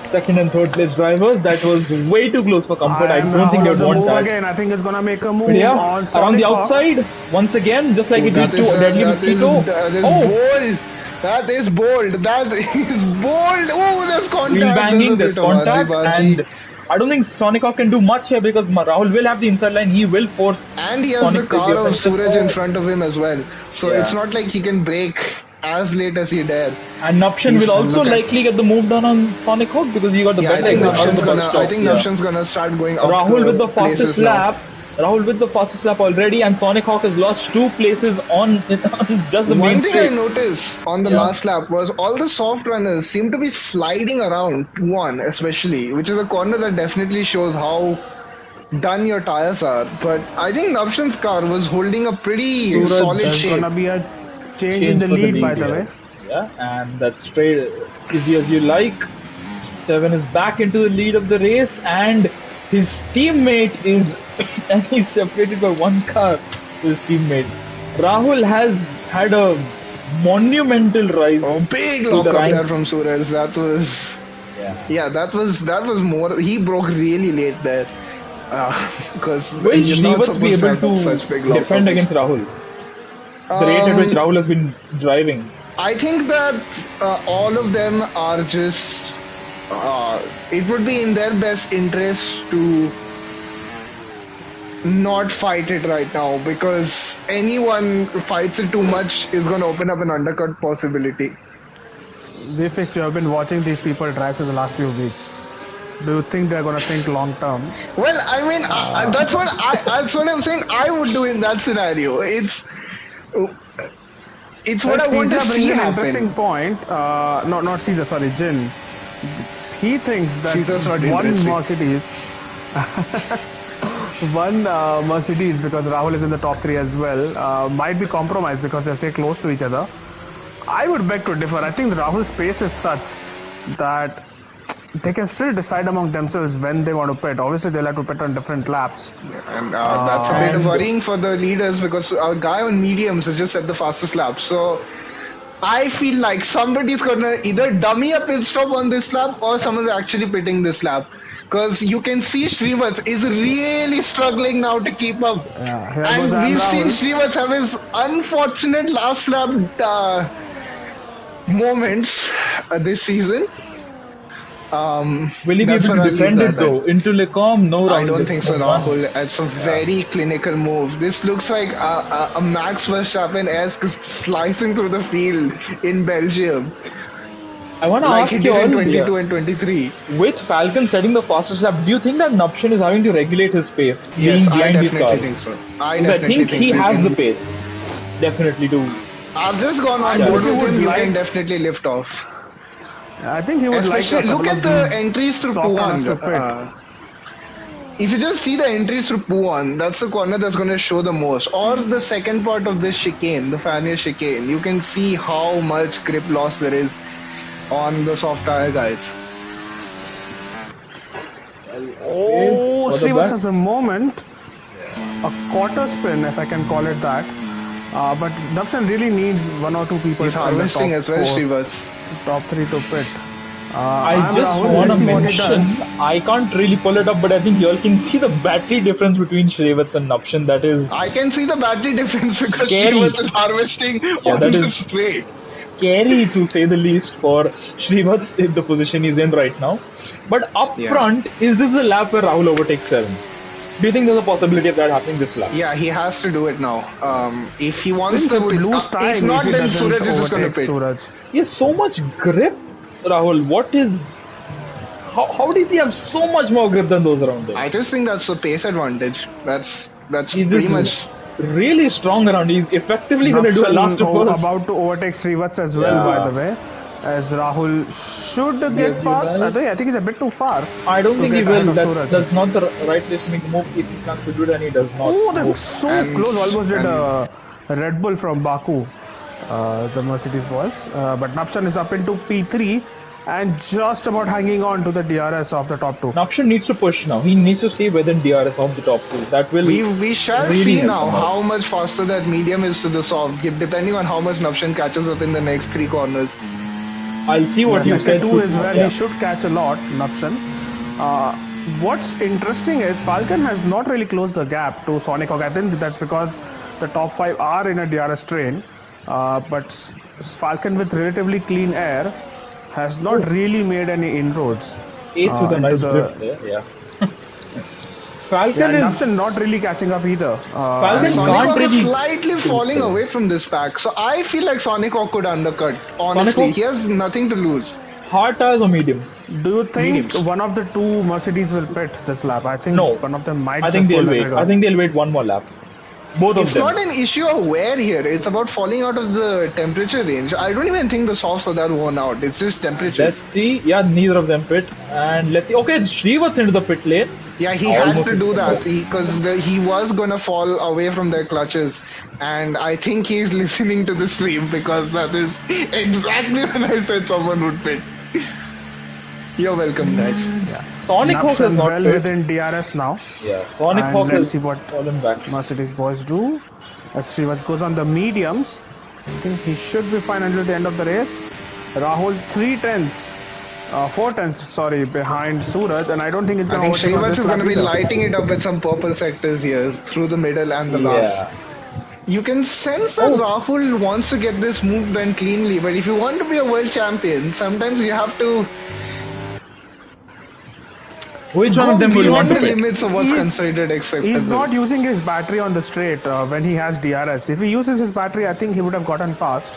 second and third place drivers. That was way too close for comfort. I I am don't think Rahul they on would the want move that. again. I think he's gonna make a But move yeah, on around the Sonic Hawk. outside, once again, just like Oh, it did to Deadly Mosquito. that is Oh, bold. That is bold. That is bold. Oh, there's wheel contact. There's a banging, there's bit of argy contact, bargy. and I don't think Sonic Hawk can do much here because Rahul will have the inside line. He will force And he has the Sonic to be car of offensive. Suraj in Oh, front of him as well. So it's yeah. not like he can brake as late as he dare. And Nuption He's will also look at likely get the move done on Sonic Hawk because he got the yeah. better exit out of the bus stop. Yeah. Nupshan's gonna start going up Rahul with the the places fastest now. lap. Rahul with the fastest lap already, and Sonic Hawk has lost 2 places on just the main One thing I straight. noticed on the Yeah. last lap was all the soft runners seem to be sliding around one especially, which is a corner that definitely shows how done your tires are. But I think Navshan's car was holding a pretty Suraj solid There's shape. gonna be a change in change the for the lead, by lead, the yeah. way. Yeah, and that's straight easy as you like. Seven is back into the lead of the race, and his teammate is and he's separated by one car to his teammate. Rahul has had a monumental rise Oh, big through lock the up there ranks. from Suraj. That was Yeah. yeah, that was more. He broke really late there because Will you're not Shrivats be supposed to able have such big to defend lockups. against Rahul? The rate at which Um, Rahul has been driving. I think that all of them are just. It would be in their best interest to not fight it right now because anyone who fights it too much is going to open up an undercut possibility. Vfx, you have been watching these people drive for the last few weeks. Do you think they're gonna think long term? Well, I mean, that's what I'm saying. I would do in that scenario. It's what Well, I want to Caesar see brings an happen. interesting point. Not Caesar, sorry, Jin. He thinks that Caesar's not one interesting. Mercedes, one Mercedes, because Rahul is in the top three as well, might be compromised because they're so close to each other. I would beg to differ. I think Rahul's pace is such that they can still decide among themselves when they want to pit. Obviously, they'll have to pit on different laps. And that's a bit And worrying for the leaders because our guy on mediums has just set the fastest lap. So I feel like somebody's gonna either dummy a pit stop on this lap or someone's actually pitting this lap. because you can see Shrivats is really struggling now to keep up. Yeah, here goes And Am we've seen Rahul. Shrivats have his unfortunate last lap moments this season. Will he be That's able where to I'll leave defend it that at. though? Into Lecom? No, I Rahul, don't just think so, move on. Rahul. It's a Yeah. very clinical move. This looks like a Max Verstappen-esque slicing through the field in Belgium, I want to like he ask you did in all, 22 and 23. with Falcon setting the fastest lap, do you think that Nupshin is having to regulate his pace, Yes, being I behind these definitely cars? think so. I Because I definitely think think he so. You has the can. pace, definitely, to I've just gone I on think board he challenge. with would him. You can like. definitely lift off. I think he would like a Especially look couple at of the these entries through soft corners Puan. to pit. If you just see the entries through Puan, that's the corner that's going to show the most. Or the second part of this chicane, the Fania chicane, you can see how much grip loss there is on the soft tire guys. Okay, Oh, for the Srivas back. has a moment, a quarter spin, if I can call it that. But Darshan really needs one or two people He's in the top harvesting as well, four, Shrivas. top three to pit. I I'm just Rahul. want Let's to see what he mention, does. I can't really pull it up, but I think you all can see the battery difference between Shrevats and Nupshin. That is I can see the battery difference because scary. Shrivas is harvesting Yeah, on that the is straight. scary to say the least for Shrivats in the position he's in right now. But up Yeah. front, is this the lap where Rahul overtakes 7? Do you think there's a possibility of that happening this lap? Yeah, he has to do it now. If he I wants think he the would pit, lose if time if not, he then doesn't Suraj is just going to overtake pit. Suraj. He has so much grip, Rahul. What is. How does he have so much more grip than those around him? I just think that's the pace advantage. That's He's pretty just much. really strong around. He's effectively going to do a last Nafsan to first. about to overtake Srivats as well, by Yeah. the way. As Rahul should Yes, get you past. will. I think he's a bit too far I don't to think he get ahead will. of Suraj. That's not the right place to make the move if he plans to do it, and he does not. Oh, that So was so and close. Almost did and a Red Bull from Baku, the Mercedes boys. But Nafsan is up into P3 and just about hanging on to the DRS of the top two. Nupshin needs to push now. He needs to stay within DRS of the top two. That will we shall really see help now him out. how much faster that medium is to the soft, depending on how much Navshan catches up in the next three corners. I'll see what Yeah, you sector said. 2 is where Yeah. he should catch a lot, Nafsan. Uh, what's interesting is Falcon has not really closed the gap to Sonic Hawk. I think that's because the top 5 are in a DRS train. But Falcon with relatively clean air has not Oh, really made any inroads Ace with a into nice the. drift there. Yeah. Yeah, Falcon and is. Nafsan not really catching up either. Falcon And Sonic can't Hawk is really slightly do falling so. away from this pack, so I feel like Sonic Hawk could undercut. Sonic Honestly, Hawk, he has nothing to lose. hard tires or mediums? do you think Mediums. one of the two Mercedes will pit this lap? I think No. one of them might I think just pull they'll the wait. I trigger. think they'll wait one more lap. Both of It's them. not an issue of wear here. It's about falling out of the temperature range. I don't even think the softs are that worn out. It's just temperature. Let's see. Yeah, neither of them pit. And let's see. Okay, Shrivats into the pit lane. Yeah, he had Almost to do hit that them. because he was gonna fall away from their clutches, and I think he's listening to the stream because that is exactly when I said someone would pit. You're welcome, guys. Sonic Hawk has Nafsan not well pit. within DRS now. Yeah, Sonic And Hawk let's has see what fallen back. Mercedes boys do. As Srivas goes on the mediums. I think he should be fine until the end of the race. Rahul 4 tenths, sorry, behind Suraj, and I don't think he's I going to think overtake on Shrivats this is lap gonna be either. lighting it up with some purple sectors here through the middle and the last. Yeah. You can sense that Rahul wants to get this move done cleanly, but if you want to be a world champion, sometimes you have to Which one go of them will want beyond to the pit? limits of what's He's- considered acceptable. He's not using his battery on the straight when he has DRS. If he uses his battery, I think he would have gotten past.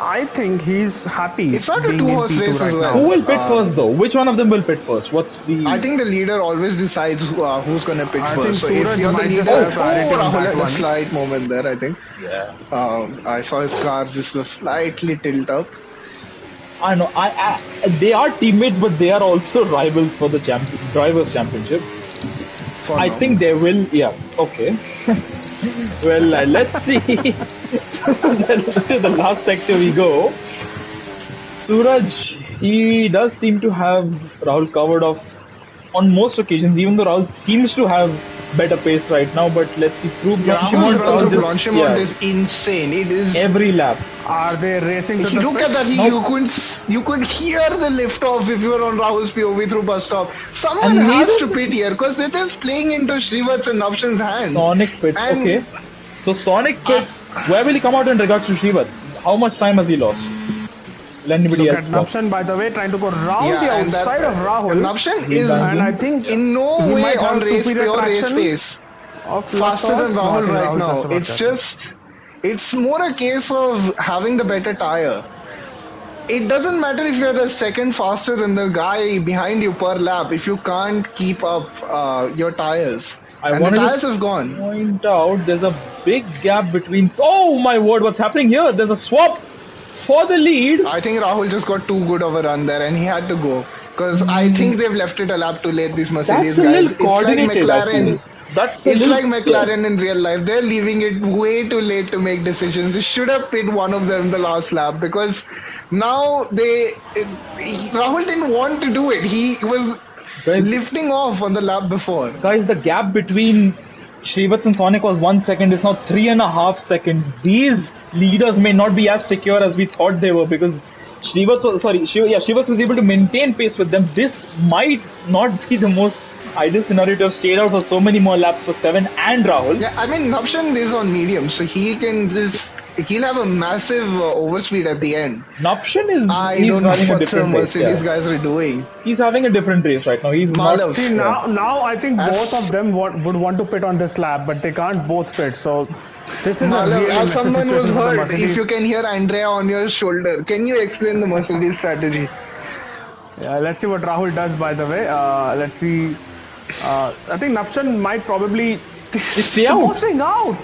I think he's happy. It's not a being in two-horse P2 race right as well. Who now. will pit first though? Which one of them will pit first? What's the? I think the leader always decides who's going to pit I first. think So if Suraj you're the might leader, just have priority on Rahul that had a one. slight moment there, I think. Yeah. I saw his car just go slightly tilt up. I know. They are teammates, but they are also rivals for the drivers' championship. For I now. think they will. Yeah. Okay. Well, let's see. To the last sector we go. Suraj, he does seem to have Rahul covered off on most occasions, even though Rahul seems to have better pace right now. But let's see. Through Rahul's Blanchimont, run Rahul through just Blanchimont is insane. It is. every lap. Are they racing to He the look at that. pits? Now, You could hear the lift off if you were on Rahul's POV through bus stop. Someone and has neither to pit here because it is playing into Srivat's and Navshan's hands. Sonic pits. And Okay. So Sonic pits. Where will he come out in regards to Shrivat's? How much time has he lost? Will anybody Look else at talk? Navshan, by the way, trying to go round the yeah, and that outside of Rahul. Navshan He is bans And I him. think in no he way might on have race superior pure race traction pace of faster than Lactose. No, I Rahul think right Rahul's just now. about It's catching. just it's more a case of having the better tire. It doesn't matter if you're a second faster than the guy behind you per lap if you can't keep up your tires. I And the want to tires just have gone. point out there's a big gap between. Oh my word! What's happening here? There's a swap for the lead. I think Rahul just got too good of a run there and he had to go. Because I think they've left it a lap too late, these That's Mercedes a little guys. It's like coordinated. I feel. McLaren. That's a It's little. like Yeah. McLaren in real life. They're leaving it way too late to make decisions. They should have picked one of them the last lap because now Rahul didn't want to do it. He was Guys, lifting off on the lap before. guys, the gap between Shrivat's and Sonic was 1 second. It's now 3.5 seconds. These leaders may not be as secure as we thought they were because Shrivat's was able to maintain pace with them. This might not be the most ideal scenario to have stayed out for so many more laps for Seven and Rahul. Yeah, I mean Navshan is on medium, so he'll have a massive overspeed at the end. Nopshin is I he's don't know running a what the different race. Mercedes Yeah. guys are doing. He's having a different race right now. He's Malav. not. See, now I think As- both of them would want to pit on this lap, but they can't both pit. So this is a Malav, really as messy someone was situation for the hurt, if Mercedes. you can hear Andrea on your shoulder, can you explain the Mercedes strategy? Yeah, let's see what Rahul does, by the way. Let's see. I think Navshan might probably Stay out. forcing out.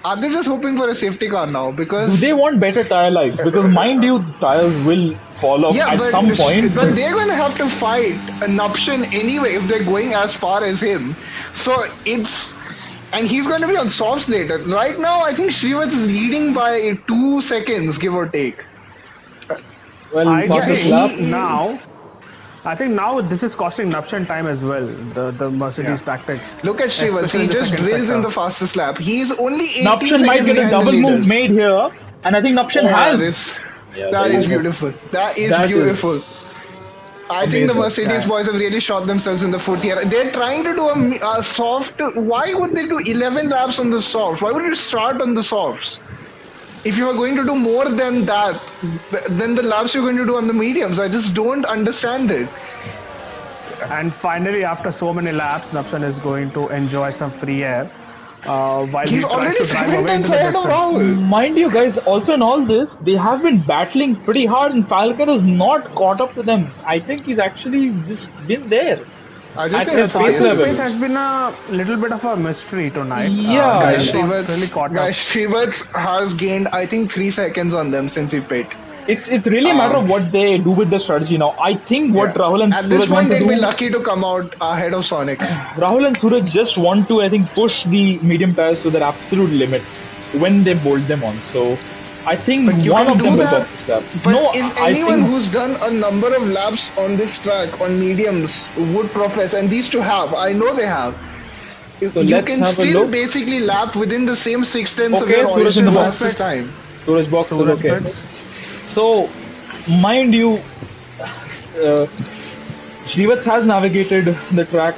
Are they just hoping for a safety car now? Do Because they want better tire life? Because mind you, tires will fall off yeah, at but, some point. but they're going to have to fight an option anyway if they're going as far as him. So and he's going to be on softs later. Right now, I think Srivats is leading by 2 seconds, give or take. Well, I fastest think lap. now. I think now this is costing Navshan time as well. The Mercedes tactics. Look at Srivats. Especially He in the just second drills in sector. the fastest lap. He's only 18 Nopshan might seconds get a behind double the move leaders. made here, and I think Nopshan Oh, has. that is beautiful. That is That is beautiful. I think the amazing. Mercedes Yeah. boys have really shot themselves in the foot here. They're trying to do a soft. Why would they do 11 laps on the softs? Why would you start on the softs? If you are going to do more than that, than the laps you're going to do on the mediums, I just don't understand it. And finally, after so many laps, Navshan is going to enjoy some free air. While He's he tries already to drive 7 away into tenths the ahead of distance. Rahul. Mind you, guys, also in all this, they have been battling pretty hard, and Falcon has not caught up to them. I think he's actually just been there. I just At think his that's pace pace level. Pace has been a little bit of a mystery tonight. Yeah. They Guys, have not really caught up. Srivats has gained, I think, 3 seconds on them since he pit. It's really a matter of what they do with the strategy now. I think what Yeah. Rahul and At this Suraj want point, to they'd do. be lucky to come out ahead of Sonic. Rahul and Suraj just want to, I think, push the medium tires to their absolute limits when they bolt them on. So, I think You one can of do them will that, box this lap. but No, if I anyone think who's done a number of laps on this track on mediums would profess, and these two have, I know they have. So You let's can have a still look. basically lap within the same 6 tenths of Okay, your Suraj in the original box. fastest time. Suraj box is Suraj okay. pits. So, mind you, Shrivats has navigated the track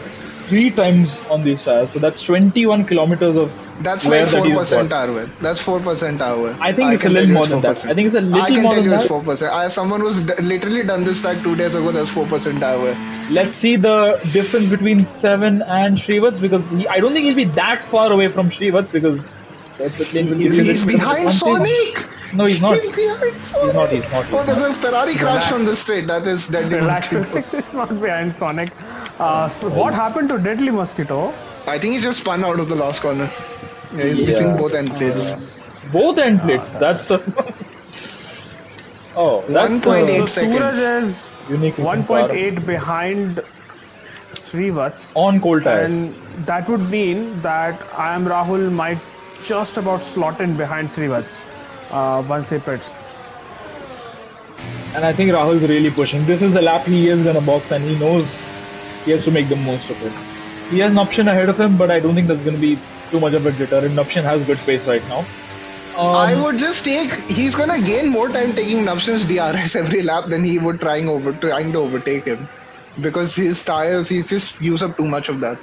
3 times on these tires. So that's 21 kilometers of That's where like that he's 4% got. hour. That's 4% hour. I think it's a can little tell you more it's than that. 4%. I think it's a little I can more tell than you it's that. 4%. Someone who's literally done this track 2 days ago, that's 4% hour. Let's see the difference between Seven and Shrivats because I don't think he'll be that far away from Shrivats because that's the plane will give you a He's little bit of behind advantage. Sonic! No, he's not. He's behind Sonic! He's not. Oh, there's a Ferrari crash on the straight. That is deadly Relax, mosquito. it's not behind Sonic. So what happened to Deadly Mosquito? I think he just spun out of the last corner. Yeah, he's missing both end plates. Both end plates. That's a. Oh, that's 1.8 a So Suraj seconds. is unique looking car 1.8 behind Srivats. on cold tires. And that would mean that I am Rahul might just about slot in behind Srivats once he pits. And I think Rahul's really pushing. This is the lap he is gonna box, and he knows he has to make the most of it. He has an option ahead of him, but I don't think that's going to be too much of a deterrent. Option has good pace right now. I would just take. He's gonna gain more time taking Navshan's DRS every lap than he would trying to overtake him, because his tires, he's just used up too much of that.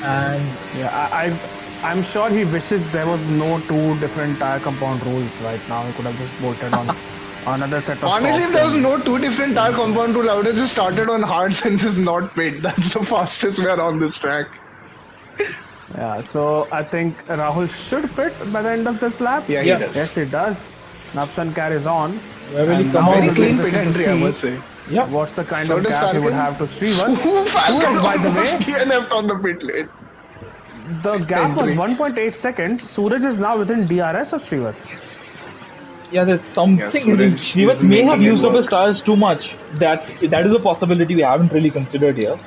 And Yeah, I'm sure he wishes there was no two different tire compound rules right now. He could have just bolted on another set of Honestly, if softs there was and- no two different tire compound rule, I would have just started on hard since it's not pit. That's the fastest way on this track. Yeah, so I think Rahul should pit by the end of this lap. Yeah, he Yeah. does. Yes, he does. Nafsan carries on. where will he And come now out? Very we'll clean be pit interested to entry, I see must say. Yeah. What's the kind So of does gap he would Falcon. have to Srivat? Falcon By the way, almost DNF'd on the pit lane. the gap was Entry. 1.8 seconds. Suraj is now within DRS of Srivat. Yeah, there's something. Yeah, Suraj Shrivas is may have making it used up his work. tires too much. That is a possibility we haven't really considered here.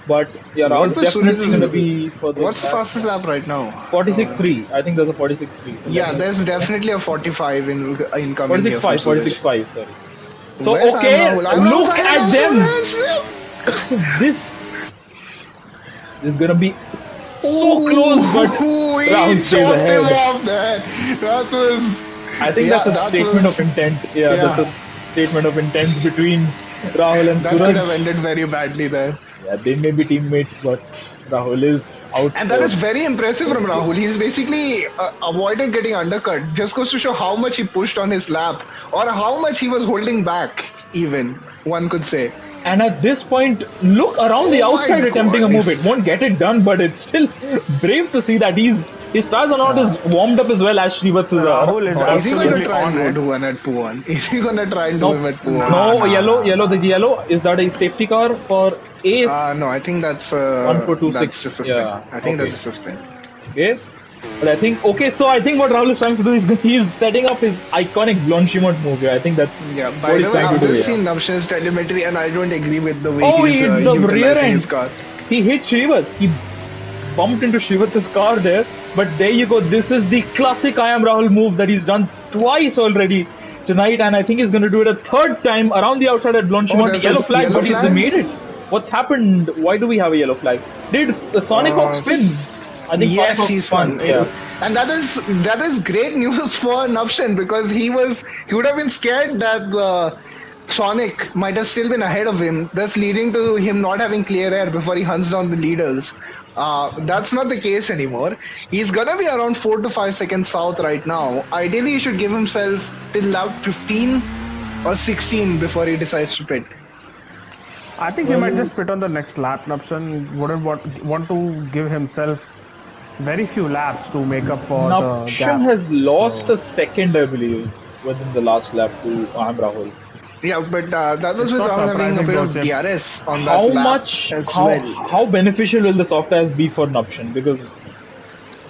But yeah, What Rahul's was definitely Suraj's- going to be for the What's the fastest lap right now? 46.3. I think there's a 46.3. So Yeah, let me- there's definitely a 45 incoming 46.5. here from Suraj. 46.5. Sorry. So Where's okay, Rahul? I'm look ahead at of them. Suraj. This is gonna be so close, but Ooh, he Rahul stays chopped him ahead. off there. That was. I think Yeah, that's a that statement was- of intent. Yeah, yeah. that's a statement of intent between Rahul and That could Suraj. have ended very badly there. Yeah, they may be teammates, but Rahul is out. And that for- is very impressive from Rahul. He's basically avoided getting undercut. Just goes to show how much he pushed on his lap, or how much he was holding back, even, one could say. And at this point, look around the Oh my outside attempting a move. God. It won't get it done, but it's still brave to see that his stars are not as warmed up as well as Shrivats is. Rahul is Is he going to absolutely try and on go it. to one at Puan? Is he going to try and do him at Puan? No, yellow. The yellow is that a safety car for Ace? No, I think that's 1426. that's just a spin. Yeah, I think okay. that's just a spin. Okay. But I think so I think what Rahul is trying to do is he's setting up his iconic Blanchimont move here. I think that's Yeah, what by he's the way, trying I've to do. just Yeah. seen Navshan's telemetry and I don't agree with the way Oh, he he's hit the rear utilizing end. his car. He hit Shrivats. He bumped into Shrivats' car there. But there you go. This is the classic I am Rahul move that he's done twice already tonight, and I think he's going to do it a third time around the outside at Blanchimont. there's Yellow a flag, yellow but he's flag? made it. What's happened? Why do we have a yellow flag? Did the Sonic Hawk spin? I think Yes, Sonic Hawk he's spun. Yeah. And that is great news for Navshan, because he would have been scared that Sonic might have still been ahead of him, thus leading to him not having clear air before he hunts down the leaders. That's not the case anymore. He's gonna be around 4 to 5 seconds south right now. Ideally, he should give himself till lap 15 or 16 before he decides to pit. I think he might just pit on the next lap. Nafsan wouldn't want to give himself very few laps to make up for the Napsham gap. has lost a second, I believe, within the last lap to Am Rahul. Yeah, but that was It's with not Rahul having a surprising bit of though, Chip. DRS on that How lap much, as how, well. how beneficial will the soft tires be for Napshan? Because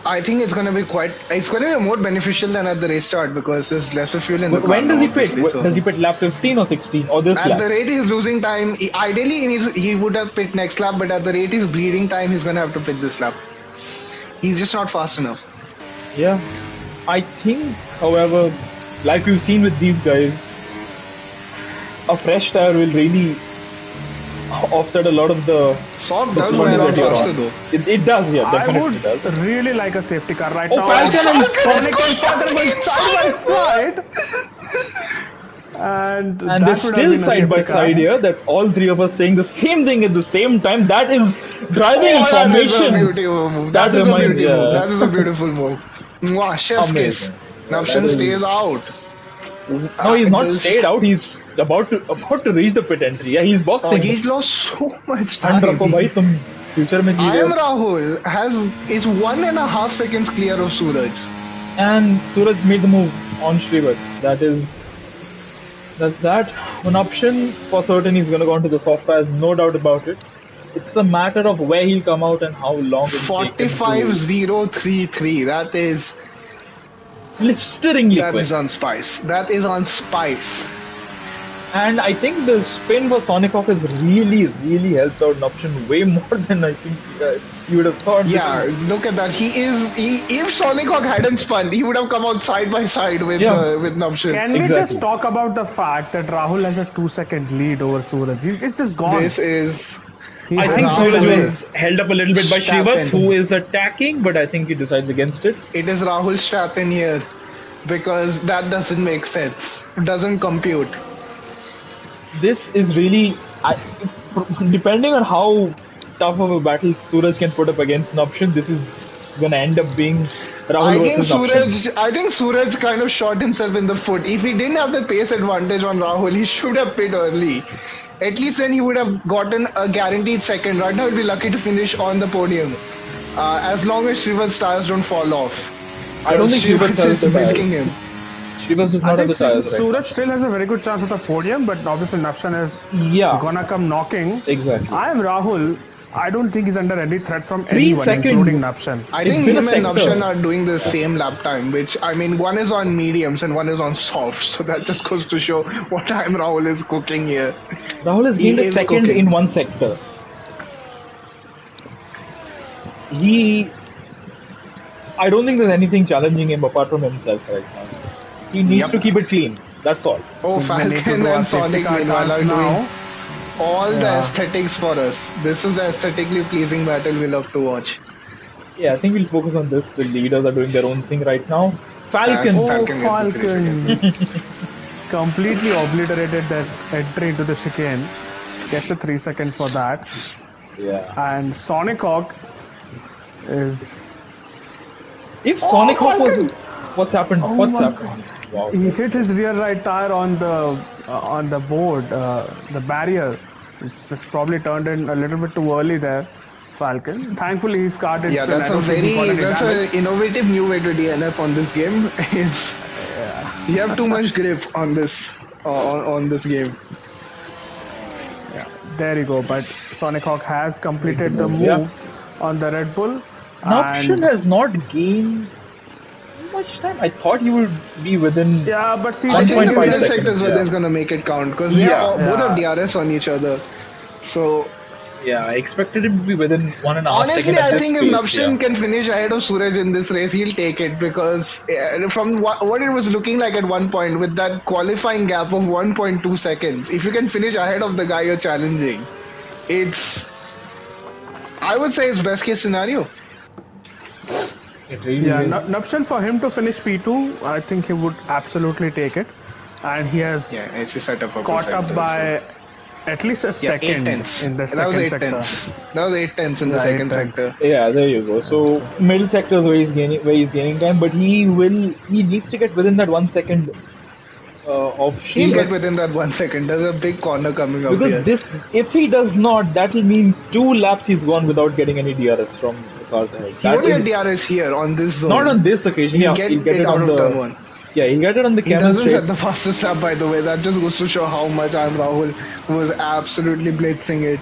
I think it's going to be more beneficial than at the restart, because there's lesser fuel in the car. when does now, he pit? obviously, so- Does he pit lap 15 or 16 or this At lap? the rate he's losing time, ideally he would have pit next lap, but at the rate he's bleeding time, he's going to have to pit this lap. He's just not fast enough. Yeah. I think, however, like we've seen with these guys, a fresh tire will really offset a lot of the Soft does the wear out that you're faster on. though. It does, yeah, I definitely does. would really like a safety car right Oh, now. Falcon and Sonic Falcon and Falcon are going side by side. And And that they're would have still been a side by safety car. side here. That's all three of us saying the same thing at the same time. That is driving Oh, that is a information. beautiful move. That That is a reminds- beautiful move. yeah. That is a beautiful move. Mwah, chef's kiss. Amazing. Yeah, Navshan that is- stays out. No, he's not This- stayed out. He's about to reach the pit entry. Yeah, he's Oh, boxing. he's lost so much And time. रखो भाई तुम future में जी I रहे am हो. Rahul is 1.5 seconds clear of Suraj. And Suraj made the move on Shrivats. That's that. One option for certain he's going to go on to the soft tires, no doubt about it. It's a matter of where he'll come out and how long it'll take him to 45.033. That is blisteringly that quick. is on spice. That is on spice. And I think the spin for Sonic Hawk has really, really helped out an option way more than I think you would have thought. Yeah, look at that. If Sonic Hawk hadn't spun, he would have come out side by side with Yeah. with Navshan. Can we Exactly. just talk about the fact that Rahul has a 2-second lead over Suraj? It's just gone. This is He I has think no Suraj Rahul choice. was held up a little bit by Shrivas, Stappen. who is attacking, but I think he decides against it. It is Rahul Stappen here because that doesn't make sense. Doesn't compute. This is really, depending on how tough of a battle Suraj can put up against an option, this is gonna end up being Rahul versus an option. I think Suraj kind of shot himself in the foot. If he didn't have the pace advantage on Rahul, he should have pit early. At least then he would have gotten a guaranteed second. Right now, he'd be lucky to finish on the podium. As long as Shiva's tires don't fall off. I don't Because think Shrivas Shiva's has is the milking tires. him. Shrivas does I not have think the tires right now. Suraj still has a very good chance at the podium, but obviously Napshan is Yeah, gonna come knocking. exactly. I am Rahul. I don't think he's under any threat from 3 anyone, including seconds. Napshan. I It's think been a him and sector. Navshan are doing the same lap time, which, I mean, one is on mediums and one is on soft. So that just goes to show what time Rahul is cooking here. Rahul has gained He a is second cooking. in one sector. He, I don't think there's anything challenging him apart from himself right now. He needs to Yep. keep it clean. That's all. Oh, We need to Falcon do our and safety Sonic car meanwhile dance are doing now. all the Yeah. aesthetics for us. This is the aesthetically pleasing battle we love to watch. Yeah, I think we'll focus on this. The leaders are doing their own thing right now. As Falcon. Oh, Falcon gets the 3 seconds. Falcon completely obliterated that entry into the chicane. Gets a 3 seconds for that. Yeah. And Sonic Hawk is. If Oh, Sonic Hawk was, Falcon! what's happened? Oh What's my happened? Wow. He hit his rear right tire on the board, the barrier. It's just probably turned in a little bit too early there, Falcon. Thankfully, his car did Yeah, still. I don't think he got any that's damage. an innovative new way to DNF on this game. It's you have too much grip on this game. There you go. But Sonic Hawk has completed the Yeah. move on the Red Bull. Napshan And has not gained much time. I thought he would be within. yeah, but see, I think the 1.5 middle seconds, sectors where yeah. there's gonna make it count because they Yeah. are both have Yeah. DRS on each other. So Yeah, I expected him to be within 1.5 honestly, seconds. At I this think if pace, Navshan yeah. can finish ahead of Suraj in this race, he'll take it because from what it was looking like at one point with that qualifying gap of 1.2 seconds, if you can finish ahead of the guy you're challenging, it's I would say it's best case scenario. It really yeah, is. Nuption for him to finish P2, I think he would absolutely take it. And he has Yeah, it's a setup for caught up sectors, by at least a yeah, second 8 tenths. in the That was second 8 sector. tenths. That was 8 tenths in the Yeah, second 8 tenths. sector. Yeah, there you go. So middle sector is where he's gaining time, but he needs to get within that 1 second of He'll get Shrivas. within that 1 second. There's a big corner coming up Because here. this, if he does not, that will mean 2 laps he's gone without getting any DRS from the cars ahead. He That won't get is- DRS here on this zone. not on this occasion. He'll Yeah, get he'll get it out on of the turn 1. yeah, he'll get it on the He camel doesn't straight. set the fastest lap, by the way. That just goes to show how much I'm Rahul, who was absolutely blitzing it.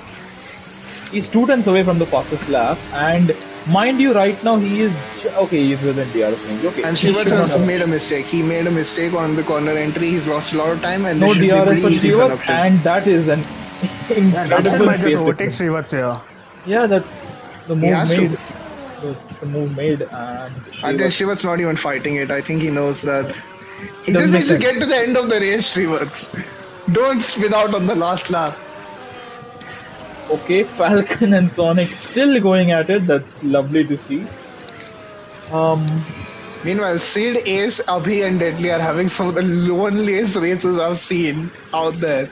He's 2 tenths away from the fastest lap, and mind you, right now he is okay. He's within DRS range. Okay, And he Shivas should has not have- made a mistake. He made a mistake on the corner entry. He's lost a lot of time, and no this should be DRS pretty for easy for Shrivas, Navshan. and that is an Yeah, Nuption incredible might pace just overtake difference. Srivats here. Yeah, that's the He move has to. made. The move made, and I think Shrivas- Shivas not even fighting it. I think he knows that. He Doesn't just make needs to sense. get to the end of the race, Shivas. Don't spin out on the last lap. Okay, Falcon and Sonic still going at it. That's lovely to see. Meanwhile, Sid, Ace, Abhi, and Deadly are having some of the loneliest races I've seen out there.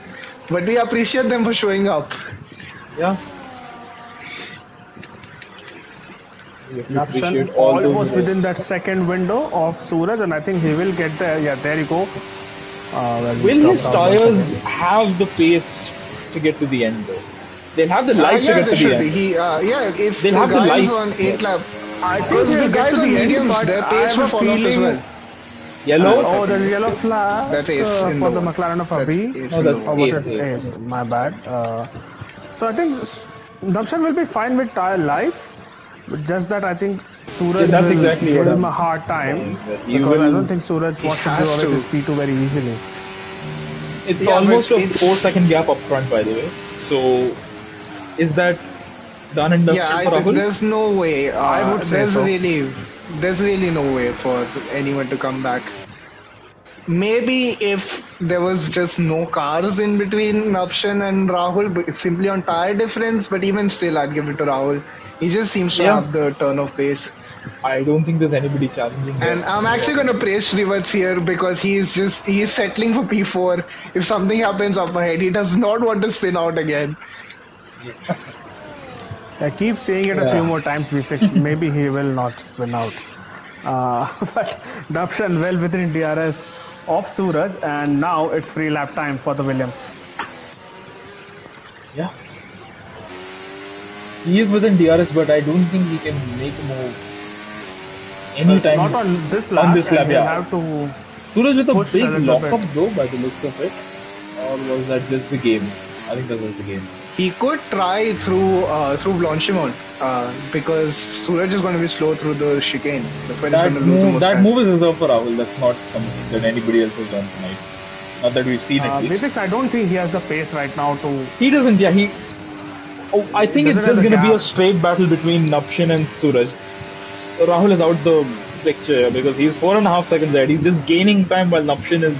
But we appreciate them for showing up. Yeah. We have to Nuption appreciate all those almost within moves. that second window of Suraj, and I think he will get there. Yeah, there you go. Well, he Will his dropped out once tires again. have the pace to get to the end though? They'll have the life to Yeah, get they to the should end. be. If They'll the have the guys life. on 8 lap, I think because he'll the get guys to on the end, mediums, but their I pace have will a fall off as feeling- well. Yellow? Oh, there's a yellow flag That's Ace in for the the one. McLaren of That's Abhi. Ace No, in the that's Or one. was Ace, it Ace. Ace? My bad. So I think Nuption will be fine with tire life, but just that I think Suraj Yeah, that's will exactly give what him I'm a hard time saying, that he because I will- don't think Suraj wants to give has away to. his P2 very easily. It's Yeah, almost but a it's- 4 second gap up front, by the way. So, is that done and dusted Yeah, I for think Rahul? there's no way. I would say so. There's really no way for anyone to come back. Maybe if there was just no cars in between Napshan and Rahul, but it's simply on tire difference. But even still, I'd give it to Rahul. He just seems to Yeah, have the turn of pace. I don't think there's anybody challenging here. And I'm actually going to praise Shrivats here because he's settling for P4. If something happens up ahead, he does not want to spin out again. I keep saying it a few Yeah. more times, V6. Maybe he will not spin out. But Dapshan well within DRS of Suraj, and now it's free lap time for the Williams. Yeah. He is within DRS, but I don't think he can make a move anytime Not on this lap. on this lap. And he'll Yeah. have to Suraj with a push a big little lockup bit. though, by the looks of it. Or was that just the game? I think that was the game. He could try through Blanchimont because Suraj is going to be slow through the chicane. That's when he's going to lose the most That time. move is reserved for Rahul. That's not something that anybody else has done tonight. Not that we've seen at least. V6, I don't think he has the pace right now to. He doesn't. Yeah, he. Oh, I think He it's doesn't just have going to the be a gap. straight battle between Napshin and Suraj. Rahul is out the picture because he's 4.5 seconds ahead. He's just gaining time while Napshin is.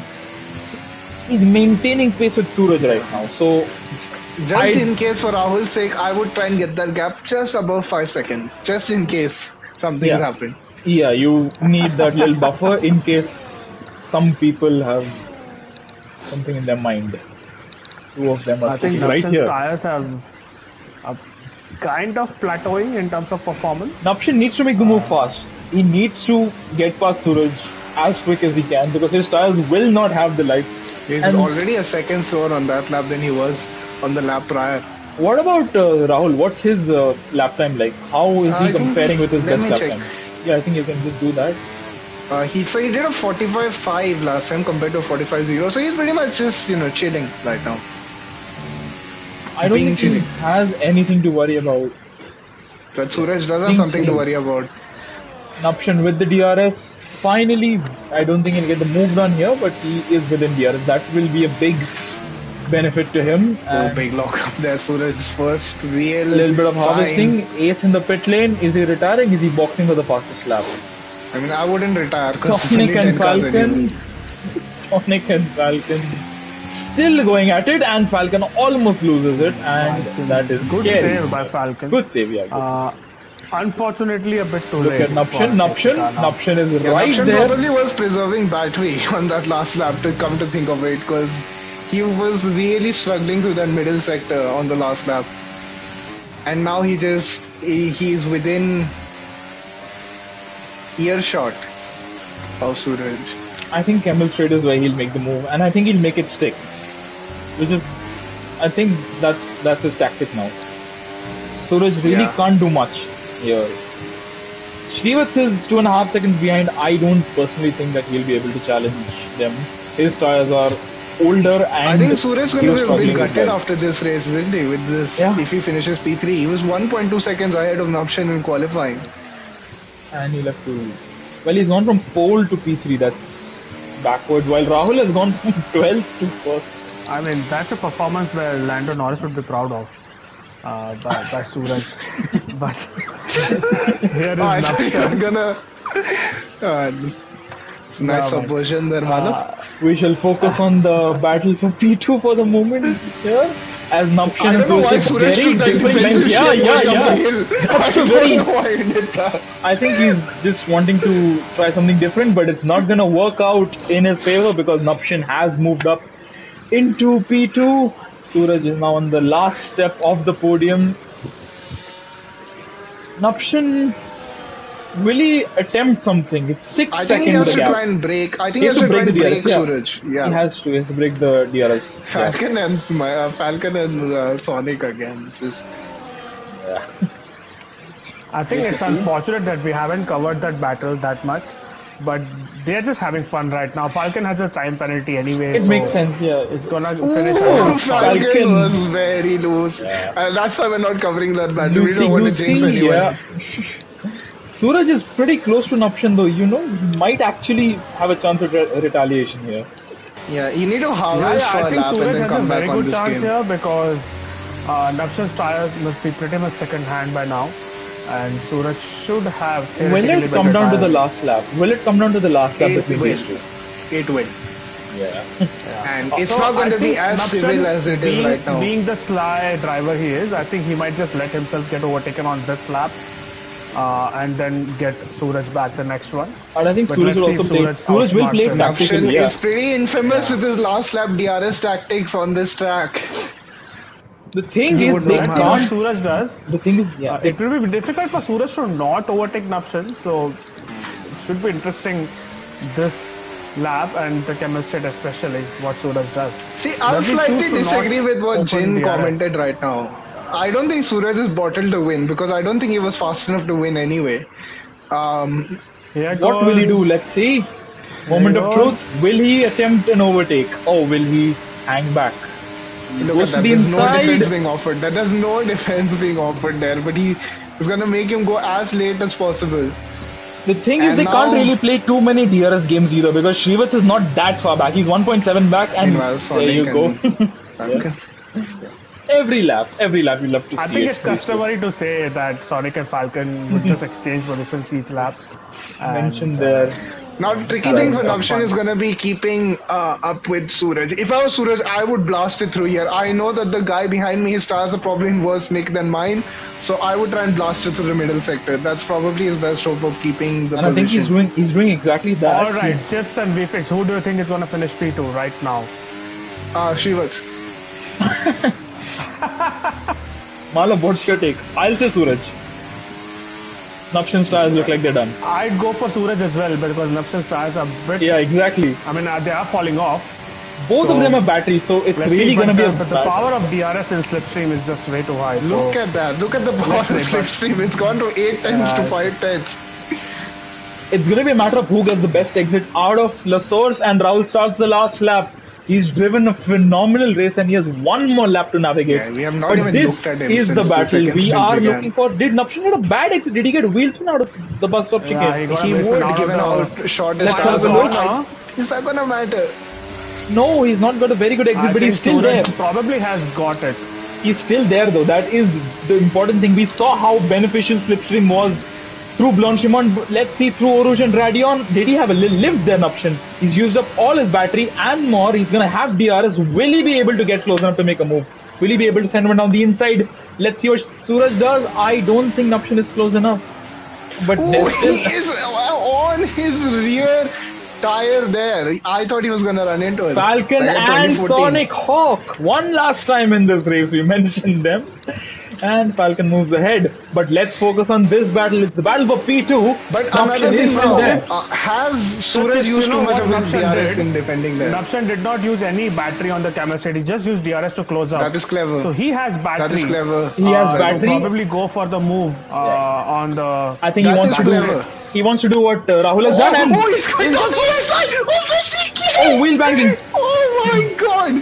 He's maintaining pace with Suraj right now. So Just in case, for Rahul's sake, I would try and get that gap just above 5 seconds, just in case something's yeah, happened. yeah, you need that little buffer in case some people have something in their mind. Two of them are I think sitting right Dapshan's here. tires have a kind of plateauing in terms of performance. Napshin needs to make the move fast. He needs to get past Suraj as quick as he can because his tires will not have the life. He's And- already a second slower on that lap than he was on the lap prior. What about Rahul? What's his lap time like? How is I he think- comparing with his let best me lap check. time? Yeah, I think you can just do that. He did a 45.5 last time compared to 45.0, so he's pretty much just chilling right now. I don't Being think he chilly. has anything to worry about. But Suraj does have Being something to chilly. worry about. Napshin with the DRS. Finally, I don't think he'll get the move done here, but he is within DRS. That will be a big benefit to him. Oh, And big lock up there. Suraj's first real a little bit of sign. harvesting. Ace in the pit lane. Is he retiring? Is he boxing for the fastest lap? I mean, I wouldn't retire because it's Sonic only and 10 cars Falcon. anyway. Sonic and Falcon still going at it, and Falcon almost loses it, and that is Good scary. save by Falcon. Good save, yeah. Good. Unfortunately, a bit too Look late. at Napshin. for Napshin. Jessica now. Napshin is Yeah, right Napshan there. probably was preserving battery on that last lap to come to think of it because he was really struggling through that middle sector on the last lap. And now he's within earshot of Suraj. I think Camel Straight is where he'll make the move, and I think he'll make it stick. Which is, I think that's his tactic now. Suraj really Yeah. can't do much here. Shrivats is 2.5 seconds behind. I don't personally think that he'll be able to challenge them. His tires are older, and I think Suraj he going was to be a bit struggling as gutted well. after this race, isn't he? With this, Yeah. if he finishes P3, he was 1.2 seconds ahead of Napshan in qualifying. And he'll have to. Well, he's gone from pole to P3. That's backwards. While Rahul has gone from 12th to first. I mean, that's a performance where Lando Norris would be proud of by Suraj. But here is I thought you Napshan. were gonna. Uh, nice Yeah, man. subversion there, Madhav. We shall focus on the battle for P2 for the moment here. As I Napshin don't and know why Suraj Suraj very took that different defensive lengths. shape Yeah, going up the yeah. hill. That's I a don't very. know why he did that. I think he's just wanting to try something different, but it's not going to work out in his favor because Napshin has moved up into P2. Suraj is now on the last step of the podium. Napshin, will he attempt something? It's 6 I seconds think he has the to gap. try and break. I think He he has has to to try break and the break DRS. Yeah. Suraj. He Yeah. has to break the DRS. Yeah. Falcon and Sonic again. Just I think it's unfortunate that we haven't covered that battle that much. But they're just having fun right now. Falcon has a time penalty anyway. It so makes sense, yeah. It's gonna finish Ooh, ahead of Falcon, Falcon. was very loose. Yeah. And that's why we're not covering that battle. We don't want to jinx Lucy, anyone. yeah. Suraj is pretty close to an option though, he might actually have a chance at retaliation here. Yeah, you need to Yeah, harvest yeah, for I a think lap and Suraj then has a come very back on good this chance game. here because Napshan's tires must be pretty much second hand by now. And Suraj should have Will theoretically it come better down to the tires. last lap? Will it come down to the last lap It between will. these two? It will. Yeah. and Yeah. it's So not going I to be think as civil as Napshan, it is right now. being the sly driver he is, I think he might just let himself get overtaken on this lap, and then get Suraj back the next one. And I think But Suraj let's will see if also play. Suraj Suraj will outsmarts play him. tactically. Navshin Yeah. is pretty infamous Yeah. with his last lap DRS tactics on this track. The thing You is, would know, they Let's see what can't. Maharsh. Suraj does. The thing is, yeah, It will be difficult for Suraj to not overtake Napshan, so it should be interesting this lap and the Camel State especially what Suraj does. See, I'll Does he choose slightly to not disagree with what open Jin DRS? commented right now. I don't think Suraj is bottled to win because I don't think he was fast enough to win anyway. Um, Here what will he do? goes. Let's see. Here he Moment of goes. truth. Will he attempt an overtake, or will he hang back? He Look goes at to that. the There's no defense inside. being offered. There's no defense being offered there, but he is going to make him go as late as possible. The thing is, And they can't now, really play too many DRS games either because Shrivats is not that far back. He's 1.7 back, and meanwhile, there Sonic you go. and Yeah. Falcon. Every lap, you love to I see think it. it's customary to say that Sonic and Falcon would just exchange positions each lap, Mentioned and there. Now, the tricky Right. thing having for some Navshin fun. is going to be keeping up with Suraj. If I was Suraj, I would blast it through here. I know that the guy behind me, his stars are probably in worse nick than mine, so I would try and blast it through the middle sector. That's probably his best hope of keeping the And I think position. he's doing exactly All that. right, Chips and VFX. Who do you think is going to finish P2 right now? Shivat. Malab, what's your take? I'll say Suraj. Napshan stars look like they're done. I'd go for Suraj as well because Napshan's tires are a bit. Yeah, exactly. I mean, they are falling off. Both So, of them have batteries, so it's Let's really see, gonna be a but the battle. power of DRS in Slipstream is just way too high. Look So at that. Look at the power of Let's see, but- slipstream. It's gone to 8 tenths to Yeah. 5 tenths. It's gonna be a matter of who gets the best exit out of Lasource, and Rahul starts the last lap. He's driven a phenomenal race and he has one more lap to navigate. Yeah, we have not but even this looked at him is the since the battle second we stint are began. looking for. Did Napshan get a bad exit? Did he get wheel spin out of the bus stop yeah, chicane? he got He a would, out given of the. how short his Let's tires have a are. look. Corner. Is that gonna matter? No, he's not got a very good exit, I but think he's still Suraj there. probably has got it. He's still there though. That is the important thing. We saw how beneficial Slipstream was through Blanchimont. Let's see through Oruge and Radion. Did he have a lift then option? He's used up all his battery and more. He's gonna have DRS. Will he be able to get close enough to make a move? Will he be able to send one down the inside? Let's see what Suraj does. I don't think Napshan is close enough. But Oh, there's he still is on his rear tire there. I thought he was gonna run into it. Falcon Like at and 2014. Sonic Hawk. One last time in this race, we mentioned them. And Falcon moves ahead. But let's focus on this battle. It's the battle for P2. But Napshan another is thing still now, there. has Suraj Just, used you know too much what of his Napshan DRS did? in defending there? Napshan did not use any battery on the camera state. He just used DRS to close up. That is clever. So he has battery. That is clever. He has To battery. probably go for the move on the. I think he That wants is to clever. do. He wants to do what Rahul has done, and he's going down the other side of the chicane! oh, wheel banging. Oh my god!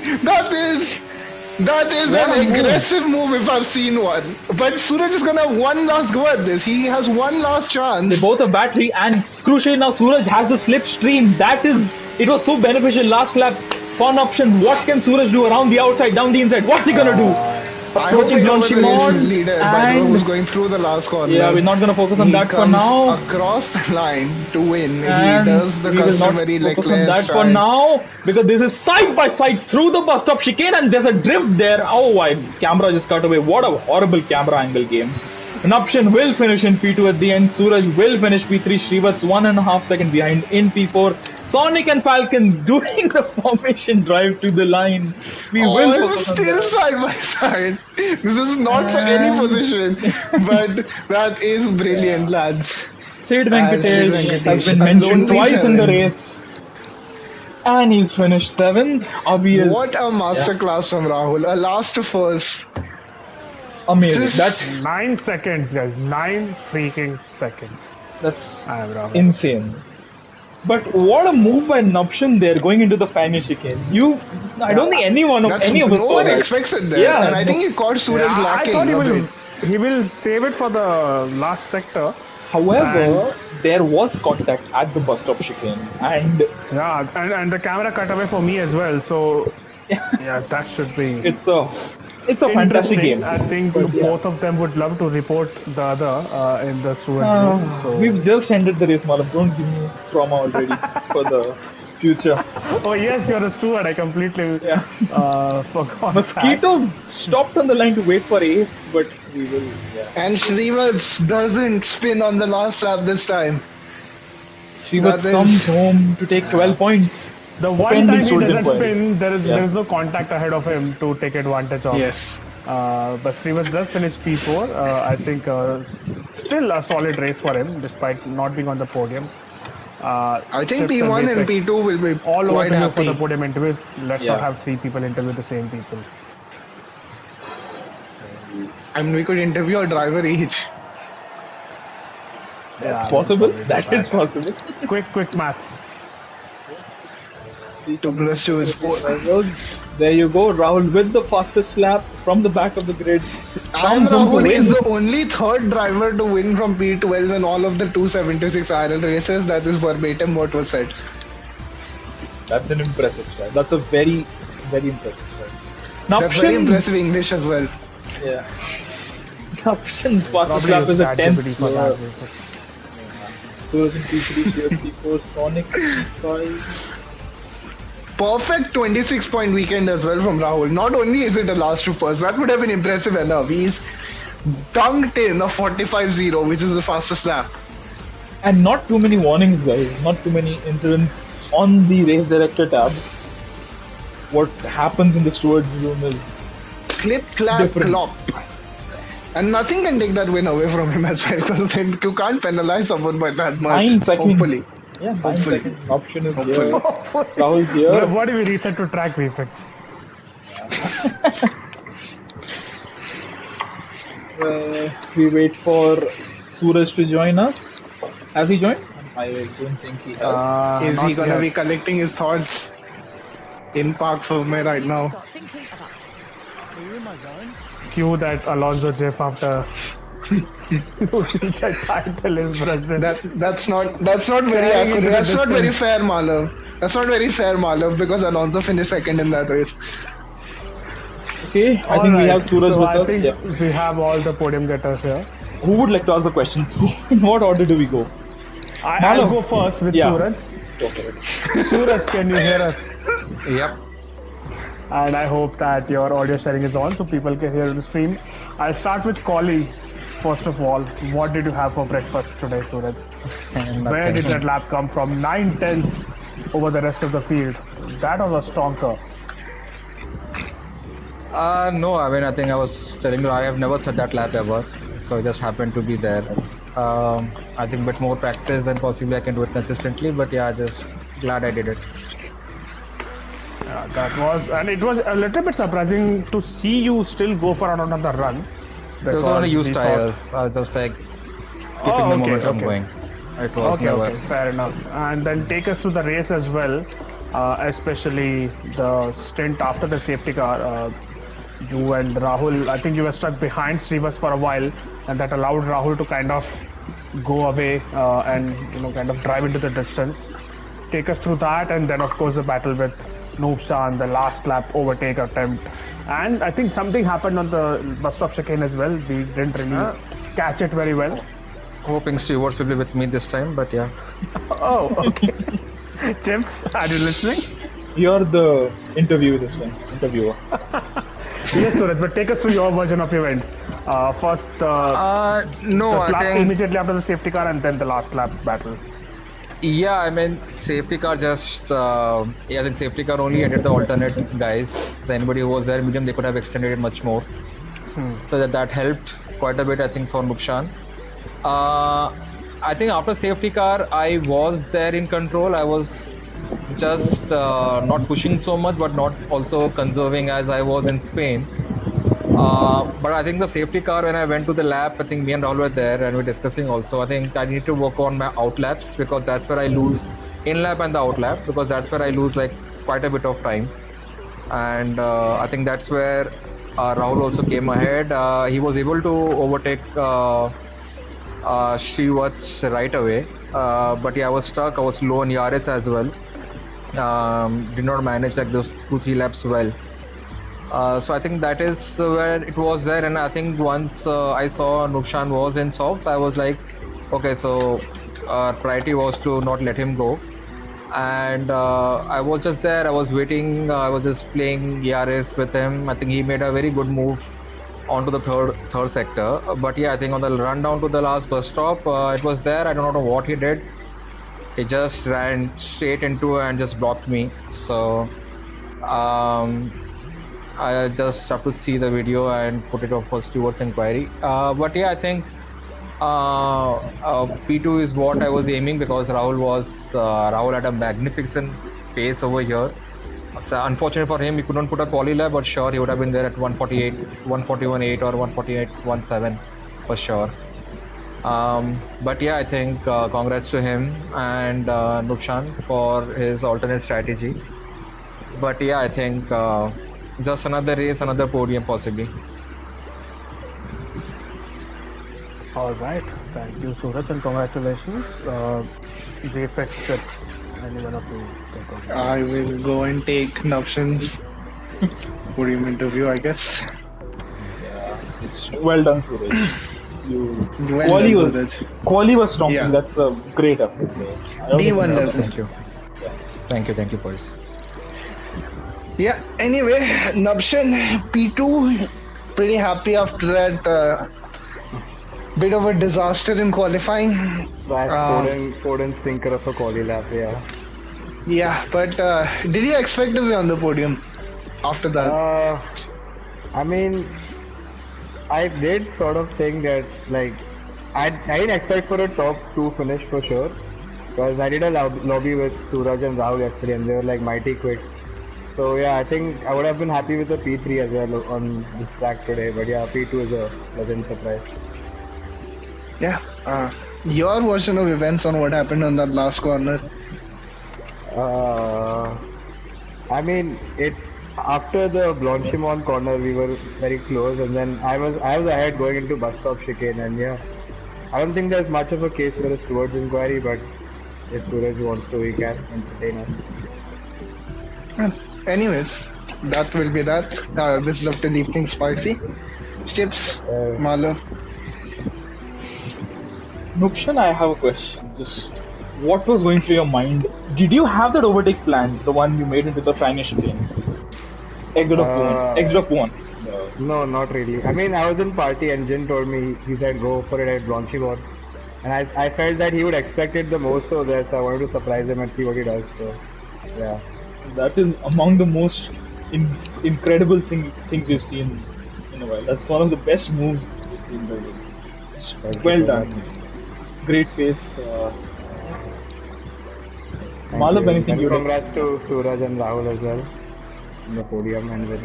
That is What a an move. aggressive move if I've seen one. But Suraj is gonna have one last go at this. He has one last They chance. both have battery, and crucially now Suraj has the slipstream. That is, it was so beneficial last lap. Fun option. What can Suraj do around the outside, down the inside? What's he gonna do? I hope Approaching we cover the race Blanchimont, leader by the way, and who's going through the last corner. yeah, we're not gonna focus on He that for comes now. across the line to win. And He does the we will not customary focus on Leclerc that for stride. now because this is side by side through the bus stop chicane and there's a drift there. Oh, my camera just cut away. What a horrible camera angle game. An option will finish in P2 at the end. Suraj will finish P3. Srivat's 1.5 seconds behind in P4. Sonic and Falcon doing the formation drive to the line. We will Oh, it's focus on still that. side by side. This is not for any And- position, but that is brilliant, lads. Sid Sid Venkatesh has been a mentioned lonely twice in the seven. race. And he's finished 7th. Abhi What a masterclass from Rahul. A last to first. amazing. Just- That's 9 seconds, guys. 9 freaking seconds. that's I am Rahul. insane. But what a move by Napshan there going into the final chicane. I don't think any of us No saw one that. expects it there. Yeah, and I think he caught Suraj I lacking thought a bit. he will save it for the last sector. However, there was contact at the bus stop chicane, and Yeah, and the camera cut away for me as well. So yeah, that should be it's a fantastic interesting. game. I think both of them would love to report the other in the Suez. So We've just ended the race, Malam. Don't give me trauma already for the Future. Oh yes, you're a steward. I completely Yeah. forgot that. Mosquito stopped on the line to wait for ace, but we will. Yeah. And Shrivats doesn't spin on the last lap this time. That Shivats comes is, home to take 12 points. The one Pending time he Surjan doesn't point. spin, there Yeah. is no contact ahead of him to take advantage of. yes. But Srivas does finish P4. I think still a solid race for him, despite not being on the podium. I think Chips and P1 and Basics P2 will be all over quite to you for the happy. podium interviews. Let's not Yeah. have three people interview the same people. I mean, we could interview a driver each. That's Yeah, we could possible. probably do That is that. possible. Quick maths. 2 plus 2 is 4. There you go, Rahul with the fastest lap from the back of the grid. And Comes home to Rahul win. is the only third driver to win from P12 in all of the 276 IRL races. That is verbatim what was said. That's an impressive start. That's a very, very impressive start. That's very impressive English as well. Yeah. Napshan's fastest Probably lap is use a ChatGPT 10th. for that. Suraj in P3, Shiv P4, Sonic P5. Perfect 26-point weekend as well from Rahul. Not only is it a last to first, that would have been impressive enough. He's dunked in a 45-0, which is the fastest lap. And not too many warnings, guys. Not too many incidents on the race director tab. What happens in the steward's room is Clip, clap, different. clop. And nothing can take that win away from him as well, because then you can't penalize someone by that much. 9 seconds. Hopefully. Yeah, 9 Hopefully. seconds. Option is Hopefully. here. Rahul's here. What if we reset to track VFX? We wait for Suraj to join us. Has he joined? I don't think he has. Is he Not gonna yet. be collecting his thoughts in Park Ferme right now? Start thinking about are you in my zone? Cue that Alonso GIF after losing the title in Brazil. That's not very Staring into accurate. the That's not very distance. fair, Malav. That's not very fair, Malav, because Alonso finished second in that race. Okay, I think we have Suraj so with I us. think Yeah. we have all the podium getters here. Who would like to ask the questions? In what order do we go? I'll Malav. go first with Yeah. Suraj. Go for it. Suraj, can you hear us? Yep. And I hope that your audio sharing is on so people can hear the stream. I'll start with Collie. First of all, what did you have for breakfast today, Suraj? Where did that lap come from? 9/10 over the rest of the field. That was a stonker. No, I mean, I think I was telling you, I have never set that lap ever. So I just happened to be there. I think with more practice, then possibly I can do it consistently. But yeah, just glad I did it. Yeah, that was, and it was a little bit surprising to see you still go for another run. It was on a because used we thought- tires. I was just like keeping Oh, the okay, momentum okay. going. It was Okay, never. okay, fair enough. And then take us to the race as well, especially the stint after the safety car. You and Rahul, I think you were stuck behind Srivas for a while, and that allowed Rahul to kind of go away and kind of drive into the distance. Take us through that, and then of course the battle with Noobshan, the last lap overtake attempt, and I think something happened on the bus stop chicane as well. We didn't really catch it very well. Hoping stewards will be with me this time, but yeah. Oh, okay. Chips, are you listening? You're the interviewer. Yes, Suraj, but take us through your version of events. First, No, the I lap think. immediately after the safety car, and then the last lap battle. Yeah, I mean, safety car just. Yeah, I think safety car only ended the alternate guys. So anybody who was there, medium, they could have extended it much more. So that helped quite a bit, I think, for Nukshan. I think after safety car, I was there in control. I was just not pushing so much, but not also conserving as I was in Spain. But I think the safety car, when I went to the lap, I think me and Rahul were there and we were discussing also. I think I need to work on my out laps because that's where I lose in lap and the out lap because that's where I lose like quite a bit of time. And I think that's where Rahul also came ahead. He was able to overtake Srivat's right away. But yeah, I was stuck. I was low on Yaris as well. Did not manage like those 2-3 laps well. So I think that is where it was there, and I think once I saw Nukshan was in softs, I was like, okay, so priority was to not let him go. and I was just there. I was waiting. I was just playing ERS with him. I think he made a very good move onto the third sector. But yeah, I think on the run down to the last bus stop, it was there. I don't know what he did. He just ran straight into and just blocked me. So um, I just have to see the video and put it up for stewards inquiry. But yeah, I think P2 is what I was aiming, because Rahul had a magnificent pace over here. So unfortunate for him, he couldn't put a quali lap, but sure he would have been there at 148, 141.8 or 148.17 for sure. But yeah, I think congrats to him and Nupshan for his alternate strategy. But yeah, I think just another race, another podium possibly. All right. Thank you, Suraj, and congratulations. JFX chips. Any one of you can I congratulations. will go and take Navshan's podium interview, I guess. Yeah, it's well done, Suraj. You Well quali done, was Suraj. quali was stonking. Yeah, That's a great effort. So I don't think D1 it's level. enough. Thank you. Yeah. Thank you, boys. Yeah, anyway, Navshan P2, pretty happy after that bit of a disaster in qualifying. That Uh, Foden stinker of a quali lap, yeah. yeah, but did you expect to be on the podium after that? Uh, I mean, I did sort of think that, like, I didn't expect for a top two finish for sure. Because I did a lobby with Suraj and Rahul yesterday and they were like mighty quick. So yeah, I think I would have been happy with a P3 as well on this track today. But yeah, P2 is a pleasant surprise. Yeah. Your version of events on what happened on that last corner. Uh, I mean, it after the Blanchimont corner, we were very close, and then I was ahead going into bus stop chicane, and yeah, I don't think there's much of a case for a stewards inquiry, but if Suraj wants to, he can entertain us. Uh, Anyways, that will be that. I always love to leave things spicy. Chips, Uh, Malav. Nukshan, I have a question. Just what was going through your mind? Did you have that overtake plan, the one you made into the finish lane? Exit of one. uh, Exit of one. no, not really. I mean, I was in party, and Jin told me he said go for it at Blanchimont, and I felt that he would expect it the most, so that I wanted to surprise him and see what he does. So yeah. That is among the most incredible things we've seen in a while. That's one of the best moves we've seen by him. Thank you Well so much. done. Great pace. Thank Malav, you. anything And you'd like? congrats to Suraj and Rahul as well in the podium and win.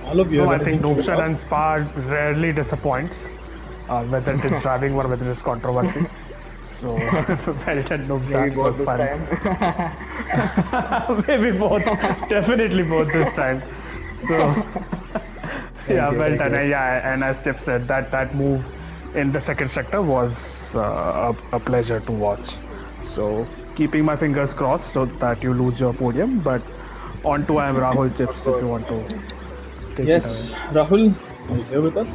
Malav, you No, have I think anything to Nupshan and ask? Spa rarely disappoints, whether it is driving or whether it is controversy. So, well done, Maybe Nupshan. It both was this fun. time. Maybe both. Definitely both this time. So, yeah, you, well thank done. you. Yeah, and as Tip said, that move in the second sector was a pleasure to watch. So, keeping my fingers crossed so that you lose your podium. But on to I am Rahul Of Chips if you course. want to take it away. Yes, Rahul, are you here with us?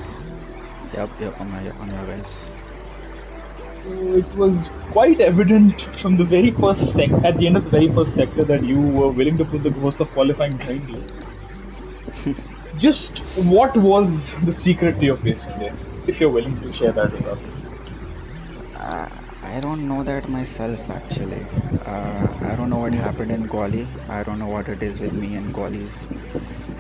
Yep, I'm here, guys. So it was quite evident from the very at the end of the very first sector that you were willing to put the ghost of qualifying behind you. Just what was the secret to your pace today? If you're willing to share that with us. I don't know that myself actually. I don't know what happened in quali. I don't know what it is with me in qualis.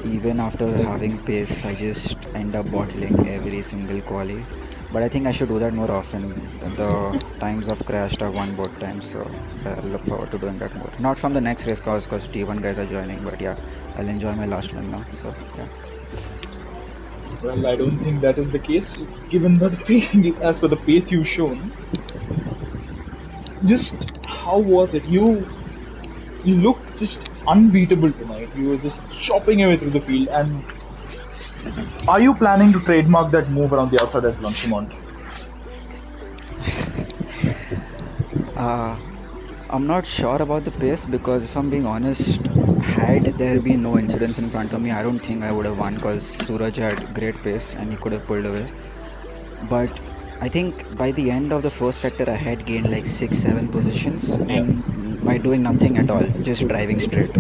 Even after having pace, I just end up bottling every single quali. But I think I should do that more often. The times I've crashed, I've won both times, so I look forward to doing that more. Not from the next race cause T1 guys are joining, but yeah, I'll enjoy my last one now. So yeah. Well, I don't think that is the case, given the as per the pace you've shown. Just how was it? You looked just unbeatable tonight. You were just chopping away through the field. And are you planning to trademark that move around the outside at Blanchimont? Uh, I'm not sure about the pace because if I'm being honest, had there been no incidents in front of me, I don't think I would have won because Suraj had great pace and he could have pulled away. But I think by the end of the first sector, I had gained like 6, 7 positions, Yeah. and by doing nothing at all, just driving straight.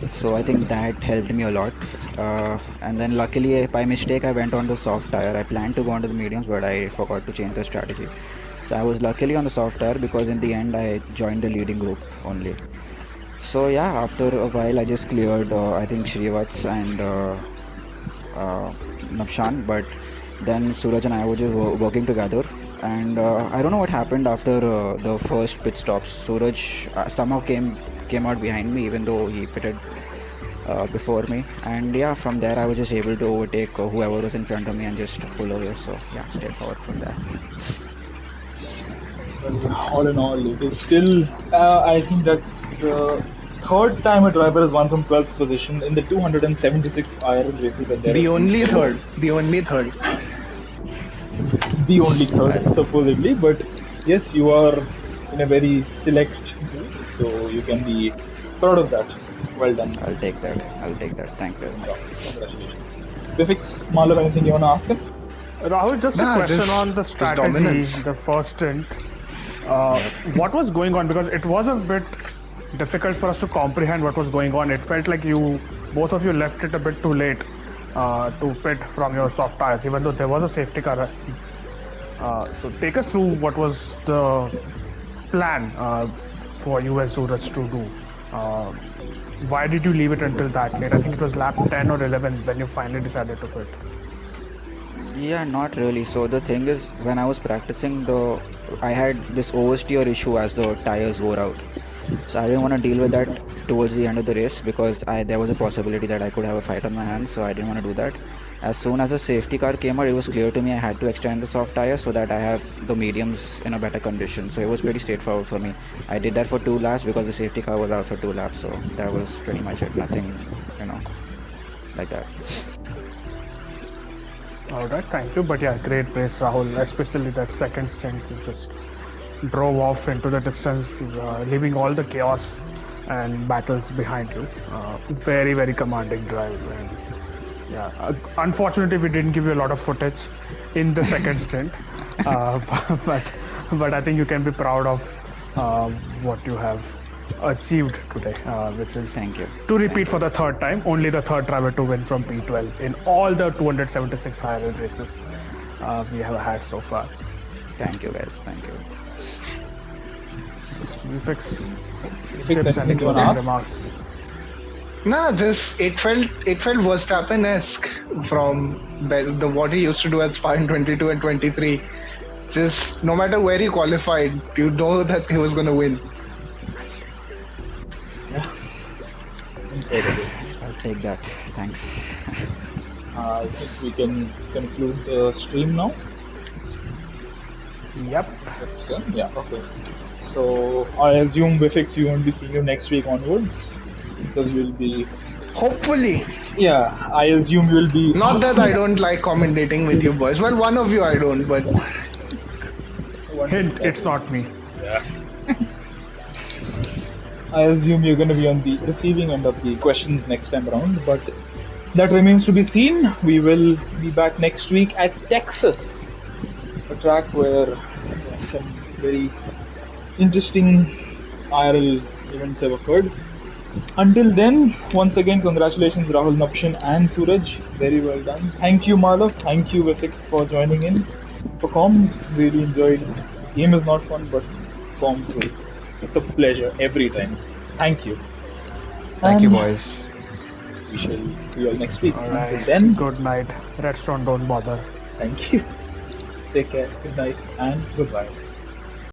So I think that helped me a lot. And then luckily, by mistake, I went on the soft tire. I planned to go onto the mediums, but I forgot to change the strategy. So I was luckily on the soft tire because in the end I joined the leading group only. So yeah, after a while I just cleared I think Shrivats and Nafshan, but then Suraj and I were just working together. And I don't know what happened after the first pit stops. Suraj somehow came out behind me, even though he pitted before me. And yeah, from there I was just able to overtake whoever was in front of me and just pull over. So yeah, straightforward from there. Well, all in all, it is still. I think that's the third time a driver has won from 12th position in the 276 IRL races that there The have been only so third. The only third. the only third, I'll supposedly. But yes, you are in a very select group, so you can be proud of that. Well done. I'll take that. I'll take that. Thanks, guys. Congratulations. Vivix, Malav, anything you want to ask him? Rahul, just a Nah, question on the just strategy, dominance. the first stint. Yep. What was going on? Because it was a bit difficult for us to comprehend what was going on. It felt like both of you left it a bit too late to pit from your soft tires, even though there was a safety car. So take us through what was the plan for you and Suraj to do. Uh, why did you leave it until that late? I think it was lap 10 or 11 when you finally decided to quit. Yeah, not really. So the thing is, when I was practicing, I had this oversteer issue as the tires wore out. So I didn't want to deal with that towards the end of the race because there was a possibility that I could have a fight on my hands. So I didn't want to do that. As soon as the safety car came out, it was clear to me I had to extend the soft tires so that I have the mediums in a better condition. So it was pretty straightforward for me. I did that for 2 laps because the safety car was out for 2 laps. So that was pretty much it. Nothing, you know, like that. All right, thank you. But yeah, great race, Rahul. Especially that second stint, you just drove off into the distance, leaving all the chaos and battles behind you. Very, very commanding drive. And yeah, unfortunately, we didn't give you a lot of footage in the second stint, uh, but but I think you can be proud of what you have achieved today, which is Thank you. to repeat Thank for you. the third time, only the third driver to win from P12 in all the 276 high races we have had so far. Thank you, guys. Thank you. We fix Vivix, tips and anything you want to closing ask? remarks. Nah, just it felt Verstappen-esque from the what he used to do at Spa in 22 and 23. Just no matter where he qualified, you know that he was gonna win. Yeah. Incredible. I'll take that. Thanks. I think we can conclude the stream now. Yep. That's done. Yeah, okay. So I assume Vifix, you won't be seeing you next week onwards because you'll be. Hopefully, Yeah, I assume you'll be. not that I don't like commentating with you boys. Well, one of you I don't, but Hint, it's not me. I assume you're going to be on the receiving end of the questions next time around, but that remains to be seen. We will be back next week at Texas, a track where some very interesting IRL events have occurred. Until then, once again, congratulations Rahul Napshan and Suraj. Very well done. Thank you, Malav. Thank you, Vifix, for joining in. For comms, really enjoyed. Game is not fun, but comms is it's a pleasure every time. Thank you. Thank you, And boys. we shall see you all next week. All Until right. then, Good night. Redstone, don't bother. thank you. Take care. Good night and goodbye.